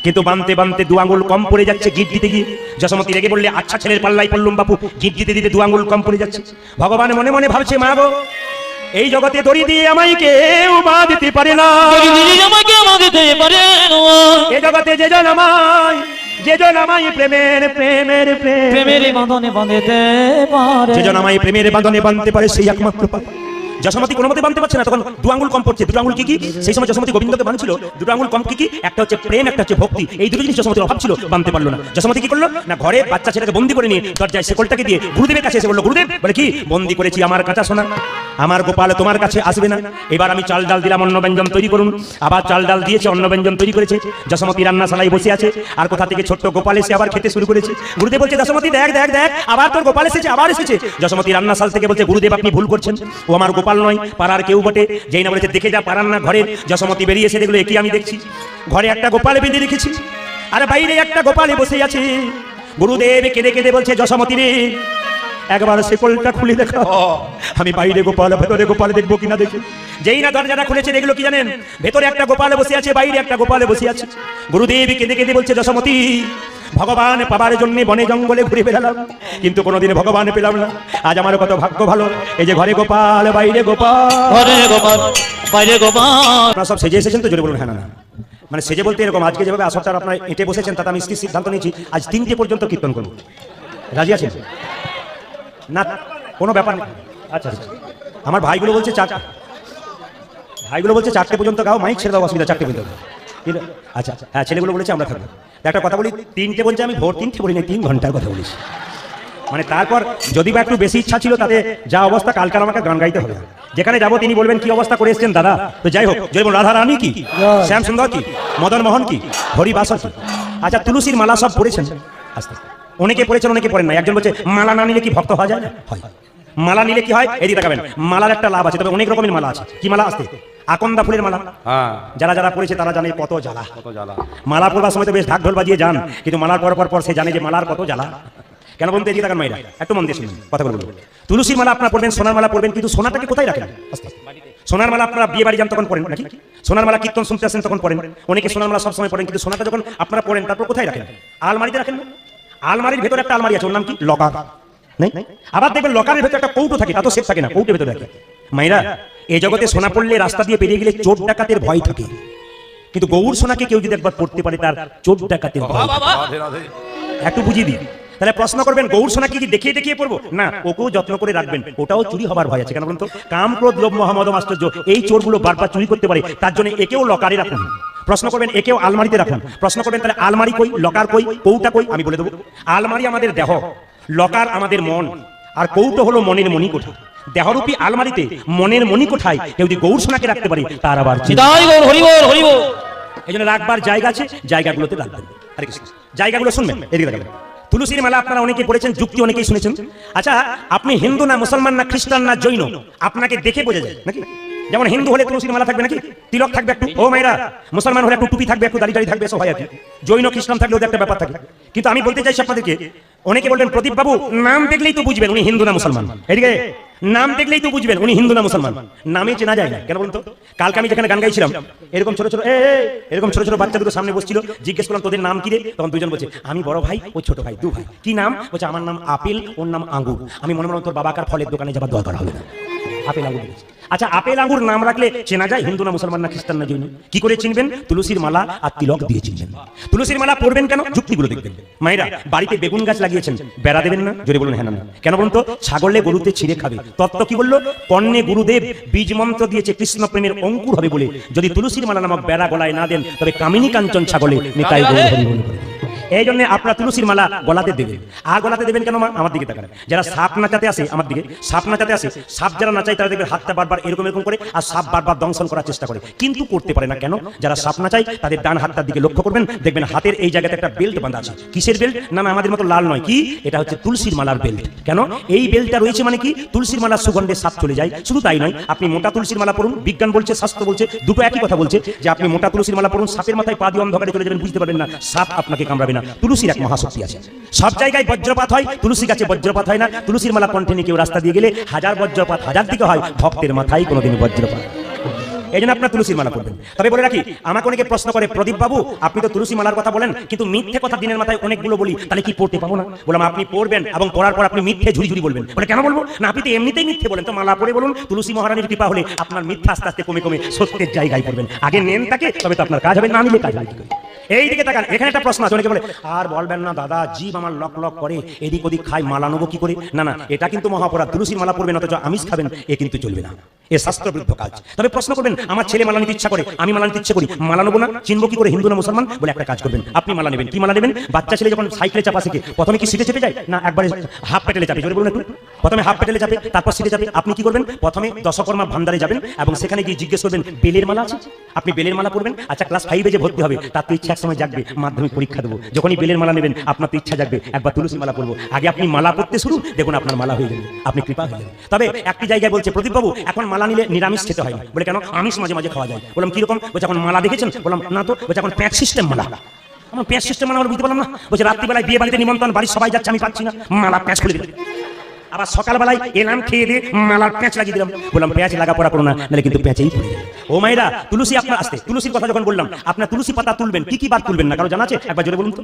কিন্তু বাঁধতে বাঁধতে 2 আঙুল কম পড়ে যাচ্ছে গিট দিতে গিয়ে। যশোমতী রেগে বললে, আচ্ছা ছেলের পাল্লাই পড়লুম বাপু, গিট দিতে দিতে 2 আঙুল কম পড়ে যাচ্ছে। ভগবান মনে মনে ভাবছে, মা গো এই জগতে দড়ি দিয়ে আমায় কেউ বাঁধতে পারে না, আমাকে বাঁধতে পারে না। এই জগতে যে জন আমায় প্রেমের প্রেমের প্রেমের বাঁধনে বাঁধতে পারে, যে জন আমায় প্রেমের বাঁধনে বাঁধতে পারে সেই একমাত্র পারে। যশোমতী কোনো মতে বাঁধতে পারছে না, তখন 2 আঙুল কম পড়ছে। 2 আঙুল কি কি? সেই সময় যশোমতী গোবিন্দকে বাঁধছিল, 2 আঙুল কম কি কি? একটা হচ্ছে প্রেম, একটা হচ্ছে ভক্তি। এই দুটো জিনিস যশোমতীর অভাব ছিল, বাঁধতে পারলো না। যশোমতী কি করলো না, ঘরে বাচ্চা ছেলেকে বন্দি করে নিয়ে দরজায় শেকলটাকে দিয়ে গুরুদেবের কাছে এসে বললো, গুরুদেব বলে কি বন্দি করেছি আমার কাঁচা সোনা, আমার গোপাল তোমার কাছে আসবে না। এবার আমি চাল ডাল দিলাম, অন্ন ব্যঞ্জন তৈরি করুন। আবার চাল ডাল দিয়েছে, অন্ন ব্যঞ্জন তৈরি করেছে। যশোমতী রান্নাশালায় বসে আছে, আর কোথা থেকে ছোট্ট গোপাল এসে আবার খেতে শুরু করেছে। গুরুদেব বলছে, যশোমতী দেখ দেখ দেখ, আবার তোর গোপাল এসেছে, আবার এসেছে। যশোমতী রান্নাশাল থেকে বলছে, গুরুদেব আপনি ভুল করছেন, ও আমার গোপাল নয়, পাড়ার কেউ বটে। যেই না বলেছে দেখে যা পাড়ার না ঘরে। যশোমতী বেরিয়ে এসে দেখলো, একই আমি দেখছি, ঘরে একটা গোপাল বেঁধে রেখেছি, আর বাইরে একটা গোপালে বসে আছে। গুরুদেব কেঁদে কেঁদে বলছে, যশোমতী রে একবার শেকলটা খুলে দেখো, আমি বাইরে গোপাল ভেতরে গোপাল দেখবো কিনা দেখি। যেই না দরজাটা খুলেছে দেখলো কি জানেন, ভেতরে একটা গোপাল বসে আছে, বাইরে একটা গোপাল বসে আছে। গুরুদেব কেঁদে কেঁদে বলছে, যশোমতী ভগবান পাবার জন্য বনে জঙ্গলে ঘুরে বেড়ালাম, কিন্তু কোনোদিন ভগবান পেলাম না। আজ আমার কত ভাগ্য ভালো, এই যে ঘরে গোপাল বাইরে গোপাল, ঘরে গোপাল বাইরে গোপাল। আপনারা সব সেজে এসেছেন তো? জোরে বলুন হ্যাঁ না। মানে সেজে বলতে এরকম, আজকে যেভাবে আসরটা আপনারা এঁটে বসেছেন তাতে আমি স্থির সিদ্ধান্ত নিয়েছি আজ 3টে পর্যন্ত কীর্তন করব। রাজি আছেন না? কোনো ব্যাপার নেই। আচ্ছা আচ্ছা, আমার ভাইগুলো বলছে 4টে পর্যন্ত গাও, মাইক ছেড়ে দাও, অসুবিধা 4টে পর্যন্ত। আচ্ছা হ্যাঁ, ছেলেগুলো বলেছে আমরা থাকবো। একটা কথা বলি, 3টে বলছে, আমি ভোর 3টে বলি না, 3 ঘন্টার কথা বলেছি। মানে তারপর যদি বা একটু বেশি ইচ্ছা ছিল, তাতে যা অবস্থা কালকাল আমাকে গান গাইতে হবে। যেখানে যাবো তিনি বলবেন কি অবস্থা করে এসছেন দাদা। তো যাই হোক, যেমন রাধা রানী কি, শ্যাম সুন্দর কি, মদন মোহন কি, হরিবাসর কি। আচ্ছা, তুলসীর মালা সব পড়েছেন? আস্তে অনেকে পড়েছেন, অনেকে পড়েন না। একজন বলছে মালা না নিলে কি ভক্ত হওয়া যায় না? হয়। মালা নিলে কি হয়? এদিকে তাকাবেন, মালার একটা লাভ আছে, তবে অনেক রকমের মালা আছে। কি মালা? আসতে আকন্দা ফুলের মালা। যারা যারা পড়েছে তারা জানে কত জ্বালা। মালা পড়বার সময় তো বেশ ঢাক ঢোল বাজিয়ে যান, কিন্তু মালার পর সে জানে যে মালার কত জ্বালা। কেন বলতে এদিকে তাকান মাইরা, একটু মন দিয়ে শুনুন কথা বলবো। তুলসীর মালা আপনারা পড়বেন, সোনার মালা পড়বেন, কিন্তু সোনাটাকে কোথায় রাখেন? সোনার মালা আপনারা বিয়ে বাড়ি যান তখন পড়েন নাকি? সোনার মালা কীর্তন শুনতে আসেন তখন পড়েন। অনেকে সোনার মালা সবসময় পড়েন, কিন্তু সোনাটা যখন আপনারা পড়েন তারপর কোথায় রাখেন? আলমারিতে রাখেন না? আলমারির ভেতরে একটা আলমারি আছে, ওর নাম কি? লকার। নেই? আবার দেখবেন লকারের ভেতরে একটা কৌটো থাকে, তা তো সেফ থাকে না, কৌটোর ভেতরে রাখে। মাইরা, এই জগতে সোনা পড়লে রাস্তা দিয়ে পেরিয়ে গেলে চোর ডাকাতের ভয় থাকে, কিন্তু গৌর সোনাকে কেউ যদি একবার পড়তে পারে তার চোর ডাকাতের ভয়। একটু বুঝিয়ে দিই, তাহলে প্রশ্ন করবেন গৌর সোনাকে কি দেখিয়ে দেখিয়ে পড়বো না, ওকেও যত্ন করে রাখবেন, ওটাও চুরি হবার ভয় আছে। কেন বলুন তো? কাম ক্রোধ লোভ মোহ মদ আশ্চর্য এই চোরগুলো বারবার চুরি করতে পারে, তার জন্য একেও লকারে রাখুন। প্রশ্ন করবেন একেও আলমারিতে রাখুন। প্রশ্ন করবেন তাহলে আলমারি কই, লকার কই, কৌটা কই? আমি বলে দেবো, আলমারি আমাদের দেহ, লকার আমাদের মন, আর কৌটো হলো মনের মণিকোঠা। দেহরূপী আলমারিতে মনের মণিকোঠায় কেউ যদি গৌর সোনাকে রাখতে পারে তার আবার নিতাই গৌর হরি বল হরি বল। এই জন্য রাখবার জায়গা আছে, জায়গাগুলোতে রাখবেন। হরে কৃষ্ণ। জায়গাগুলো শুনবেন, এদিকে দেখাবেন। তুলসীর মালা আপনারা অনেকেই পড়েছেন, যুক্তি অনেকেই শুনেছেন। আচ্ছা, আপনি হিন্দু না মুসলমান না খ্রিস্টান না জৈন, আপনাকে দেখে বোঝা যায় নাকি? যেমন হিন্দু হলে তুলসীর মালা থাকবে নাকি, তিলক থাকবে একটু, ও মায়েরা। মুসলমান হলে একটু টুপি থাকবে, একটু দাড়ি থাকবে, সব হয় আর কি। জৈন খ্রিস্টান থাকলে ওদের একটা ব্যাপার থাকে। কিন্তু আমি বলতে চাইছি আপনাদেরকে, অনেকে বলবেন প্রদীপ বাবু নাম দেখলেই তো বুঝবেন উনি হিন্দু না মুসলমান। এদিকে নাম দেখলেই তো বুঝবেন উনি হিন্দু না মুসলমান, নামে চেনা যায় না। কেন বলুন তো? কালকে আমি যেখানে গান গাইছিলাম, এরকম ছোট ছোট এরকম ছোট ছোট বাচ্চা দুটো সামনে বসছিল, জিজ্ঞেস করলাম তোদের নাম কি রে? তখন দুজন বলছে আমি বড় ভাই, ও ছোট ভাই, দু ভাই। কি নাম? বলছে আমার নাম আপেল, ওর নাম আঙ্গুর। আমি মনে মনে তোর বাবাকার ফলের দোকানে যাবার দরকার হবে না, আপেল আঙ্গুর বলেছে। আচ্ছা, আপেল আঙ্গুর নাম রাখলে চেনা যায় হিন্দু না মুসলমান না খ্রিস্টান না জৈন? কি করে চিনবেন? তুলসীর মালা আর তিলক দিয়ে চিনবেন। তুলসীর মালা পরবেন কেন? যুক্তিগুলো দেখবেন। মায়েরা বাড়িতে বেগুন গাছ লাগিয়েছেন, বেড়া দেবেন না? জোরে বলুন হ্যাঁ না। কেন বলুন তো? ছাগলে গরুতে ছিঁড়ে খাবে। তত্ত্ব কি বললো? কর্ণে গুরুদেব বীজ মন্ত্র দিয়েছে কৃষ্ণ প্রেমের অঙ্কুর হবে বলে, যদি তুলসীর মালা নামক বেড়া গলায় না দেন তবে কামিনী কাঞ্চন ছাগলে নিতাই গৌর হরি বল করে। এই জন্য আপনারা তুলসীর মালা গলাতে দেবেন। আর গলাতে দেবেন কেন? মা আমার দিকে তাকান। যারা সাপ নাচাতে আসে আমার দিকে, সাপ নাচাতে আসে, সাপ যারা নাচায় তারা দেখবেন হাতটা বারবার এরকম এরকম করে, আর সাপ বারবার দংশন করার চেষ্টা করে, কিন্তু করতে পারে না। কেন? যারা সাপ নাচায় তাদের ডান হাতটার দিকে লক্ষ্য করবেন, দেখবেন হাতের এই জায়গাতে একটা বেল্ট বাঁধা আছে। কিসের বেল্ট? না আমাদের মতো লাল নয়, কি এটা হচ্ছে তুলসীর মালার বেল্ট। কেন? এই বেল্টটা রয়েছে মানে কি? তুলসীর মালার সুগন্ধে সাপ চলে যায়। শুধু তাই নয়, আপনি মোটা তুলসীর মালা পড়ুন, বিজ্ঞান বলছে শাস্ত্র বলছে দুটো একই কথা বলছে, যে আপনি মোটা তুলসীর মালা পড়ুন, সাপের মাথায় পা দিয়ে অন্ধকারে চলে যাবেন, বুঝতে পারবেন না, সাপ আপনাকে কামড়াবে না। তুলসীর এক শক্তি আছে। সব জায়গায় বজ্রপাত হয়, তুলসী গাছে বজ্রপাত হয় না। তুলসীর মালা কণ্ঠে নিয়ে কেউ রাস্তা দিয়ে গেলে হাজার বজ্রপাত হাজার দিকে হয়, ভক্তের মাথায় কোনোদিন বজ্রপাত। এই জন্য আপনার তুলসীর মালা পড়বেন। তবে বলে রাখি, আমাকে অনেকে প্রশ্ন করে প্রদীপ বাবু আপনি তো তুলসী মালার কথা বলেন, কিন্তু মিথ্যে কথা দিনের মাথায় অনেকগুলো বলি, তাহলে কি পড়তে পাবো না? বললাম আপনি পড়বেন এবং পড়ার পর আপনি মিথ্যে ঝুড়ি ঝুড়ি বলবেন। বলে কেন বলবো না? আপনি তো এমনিতেই মিথ্যে বলেন, তো মালা পড়ে বলুন। তুলসী মহারানীর কৃপা হলে আপনার মিথ্যা আস্তে আস্তে কমে কমে সত্যের জায়গায় পড়বেন। আগে নেন তাকে, তবে তো আপনার কাজ হবে, না নিলে কাজ হবে কি করে? এই দিকে তাকান, এখানে একটা প্রশ্ন আছে। অনেকে বলে আর বলবেন না দাদা, জীব আমার লক লক করে, এদিক ওদিক খাই, মালা নেবো কি করে? না না, এটা কিন্তু মহাপরাধ। তুলসীর মালা পড়বেন অথচ আমিষ খাবেন, এ কিন্তু চলবে না, এ শাস্ত্রবিরুদ্ধ কাজ। তবে প্রশ্ন করবেন আমার ছেলে মালা নিতে ইচ্ছা করে, আমি মালা নিতে ইচ্ছা করি, মালা নেবো না, চিনবো কি করে হিন্দু না মুসলমান? বলে একটা কাজ করবেন, আপনি মালা নেবেন। কি মালা নেবেন? বাচ্চা ছেলে যখন সাইকেলে চাপা শিখে প্রথমে কি সিটে চেপে যায় না একবারে হাফ পেটেলে চাপে? জোরে বলুন একটু। প্রথমে হাফ পেটেলে চাপে, তারপর সিটে চাপে। আপনি কি করবেন? প্রথমে দশকর্মা ভান্ডারে যাবেন এবং সেখানে গিয়ে জিজ্ঞেস করবেন বেলের মালা আছে? আপনি বেলের মালা পড়বেন। আচ্ছা, ক্লাস 5-এ যে ভর্তি হবে তার তো ইচ্ছা এক সময় জাগবে, মাধ্যমিক পরীক্ষা দেবো, যখনই বেলের মালা নেবেন আপনার তো ইচ্ছা জাগবে একবার তুলসী মালা পড়বো। আগে আপনি মালা পড়তে শুরু, দেখুন আপনার মালা হয়ে যাবে, আপনি কৃপা হয়ে যাবে। তবে একটি জায়গায় বলছে প্রদীপ বাবু এখন মালা নিলে নিরামিষ খেতে হয় না। বলে কেন? আমিষ মাঝে মাঝে খাওয়া যায়। বললাম কিরকম? বলছে এখন মালা দেখেছেন? বললাম না তো। বলছে এখন প্যাক সিস্টেম মালা। আমার প্যাচ সিস্টেম মানে বুঝতে পারলাম না। বলছে রাত্রিবেলায় বিয়ে বাড়িতে নিমন্ত্রণ, বাড়ির সবাই যাচ্ছে, আমি পাচ্ছি না, মালা প্যাচ খুলে দিলাম। আবার সকালবেলায় এলাম, খেয়ে দিয়ে মালার প্যাঁচ লাগিয়ে দিলাম। বললাম প্যাঁচ লাগা পড়া করো না, নাহলে কিন্তু প্যাঁচেই পড়ে যাবে। ও মায়েরা, তুলসী আপনার আসতে, তুলসীর কথা যখন বললাম, আপনার তুলসী পাতা তুলবেন, কি কি বার তুলবেন না কারো জানা আছে? একবার জোরে বলুন তো।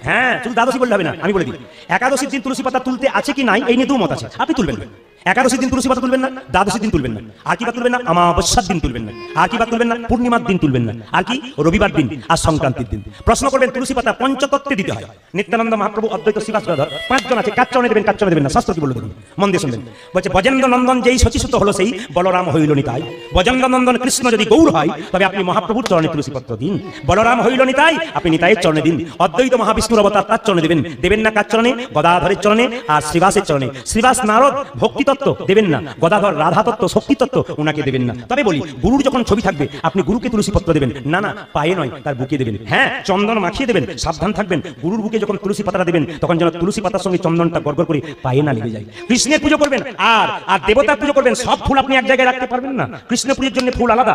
হ্যাঁ, শুধু দ্বাদশী বললে হবে না, আমি বলে দিই। একাদশীর দিন তুলসী পাতা তুলতে আছে কি নাই এই নিয়ে দু মত আছে, আপনি তুলবেন না। একাদশীর দিন তুলসী পাতা তুলবেন না, দ্বাদশীর দিন তুলবেন না। আর কি বার তুলবেন না? অমাবস্যার দিন তুলবেন না। আর কি বার তুলবেন না? পূর্ণিমার দিন তুলবেন না। আর কি? রবিবার দিন আর সংক্রান্তির দিন। প্রশ্ন করবেন তুলসী পাতা পঞ্চতত্ত্বে দিতে হয়। নিত্যানন্দ মহাপ্রভু, অদ্বৈত শ্রীবাস গদাধর 5 জন আছে, কার চরণে দেবেন কার চরণে দেবেন না, শাস্ত্র কি বলে দেবেন মন দিয়ে শুনবেন। বলছে বজেন্দ্র নন্দন যেই শচীসুত হলো সেই বলরাম হইল নিতাই। বজেন্দ্র নন্দন কৃষ্ণ যদি গৌর হয় তবে আপনি মহাপ্রভুর চরণে তুলসী পত্র দিন। বলরাম হইল নিতাই, আপনি নিতাইয়ের চরণে দিন। অদ্বৈত মহাবিষ্ণুর অবতার তার চরণে দেবেন। দেবেন না কার চরণে? গদাধরের চরণে আর শ্রীবাসের চরণে। শ্রীবাস নারদ ভক্তি তত্ত্ব দেবেন না, গদাধর রাধা তত্ত্ব শক্তি তত্ত্ব ওনাকে দেবেন না। তবে বলি গুরুর যখন ছবি থাকবে আপনি গুরুকে তুলসী পত্র দেবেন না, না পায়ে নয় তার বুকে দেবেন। হ্যাঁ, চন্দন মাখিয়ে দেবেন, সাবধান থাকবেন। গুরুর বুকে যখন তুলসী পাতাটা দেবেন তখন যেন তুলসী পাতার সঙ্গে চন্দনটা গড়গড় করে পায়ে না লেগে যায়। কৃষ্ণের পুজো করবেন আর আর দেবতার পুজো করবেন, সব ফুল আপনি এক জায়গায় রাখতে পারবেন না। কৃষ্ণের পুজোর জন্য ফুল আলাদা,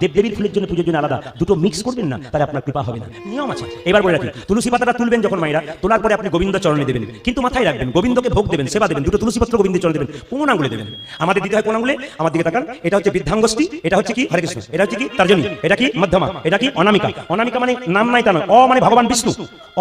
দেবদেবীর ফুলের জন্য পুজোর জন্য আলাদা, দুটো মিক্স করবেন না, তাহলে আপনার কৃপা হবে না, নিয়ম আছে। এবার বলে রাখি, তুলসী পাতাটা তুলবেন যখন মায়েরা, তোলার পরে আপনি গোবিন্দ চরণে দেবেন, কিন্তু মাথায় রাখবেন গোবিন্দকে ভোগ দেবেন, সেবা দেবেন, দুটো তুলসী পত্র গোবিন্দের চরণে দেবেন। কোন আঙ্গুলে দেবেন? আমাদের দিতে হয় কোন আঙ্গুলে? আমার দিকে তাকান, এটা হচ্ছে বৃদ্ধাঙ্গষ্ঠী, এটা হচ্ছে কি হরে কৃষ্ণ, এটা হচ্ছে কি তর্জনী, এটা কি মধ্যমা, এটা কি অনামিকা। অনামিকা মানে নাম নাই তা নয়, অ মানে ভগবান বিষ্ণু,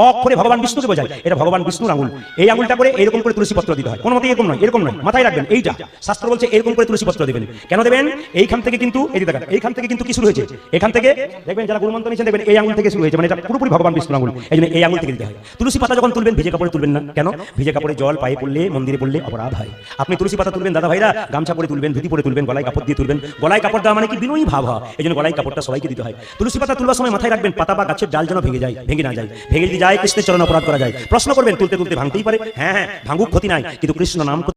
অ অক্ষরে ভগবান বিষ্ণুকে বোঝায়, এটা ভগবান বিষ্ণুর আঙ্গুল। এই আঙ্গুলটা করে এরকম করে তুলসী পত্র দিতে হয়, কোনো মতে এরকম নয়, এরকম নয়, মাথায় রাখবেন এইটা। শাস্ত্র বলছে এরকম করে তুলসী পত্র দেবেন। কেন দেবেন? এইখান থেকে কিন্তু এই দেখেন, এইখান থেকে কিন্তু কি শুরু হয়েছে, এখান থেকে দেখবেন যারা গুরুমন্ত্র নিয়েছেন দেখবেন এই আঙ্গুল থেকে শুরু হয়েছে, মানে এটা পুরোপুরি ভগবান বিষ্ণুর আঙ্গুল, এই জন্য এই আঙ্গুল থেকে দিতে হয়। তুলসী পাতা যখন তুলবেন ভিজে কাপড়ে তুলবেন না, কেন? ভিজে কাপড়ে জল পায়ে পড়লে, মন্দিরে পড়লে অপরাধ হয়। আপনি তুলসী পাতা তুলবেন দাদা ভাইরা, গামছা পরে তুলবেন, ধুতি পরে তুলবেন, গলায় কাপড় দিয়ে তুলবেন। গলায় কাপড় দেওয়া মানে কি বিনয়ী ভাব হয়, এই জন্য গলায় কাপড়টা সবাইকে দিতে হয়। তুলসী পাতা তুলবার সময় মাথায় রাখবেন পাতা বা গাছের ডাল যেন ভেঙে যায়, ভেঙে না যায়। ভেঙে যদি যায় কৃষ্ণের চরণ অপরাধ করা যায়। প্রশ্ন করবেন তুলতে তুলতে ভাঙতেই পারে, হ্যাঁ হ্যাঁ ভাঙুক, ক্ষতি নাই, কিন্তু কৃষ্ণ নাম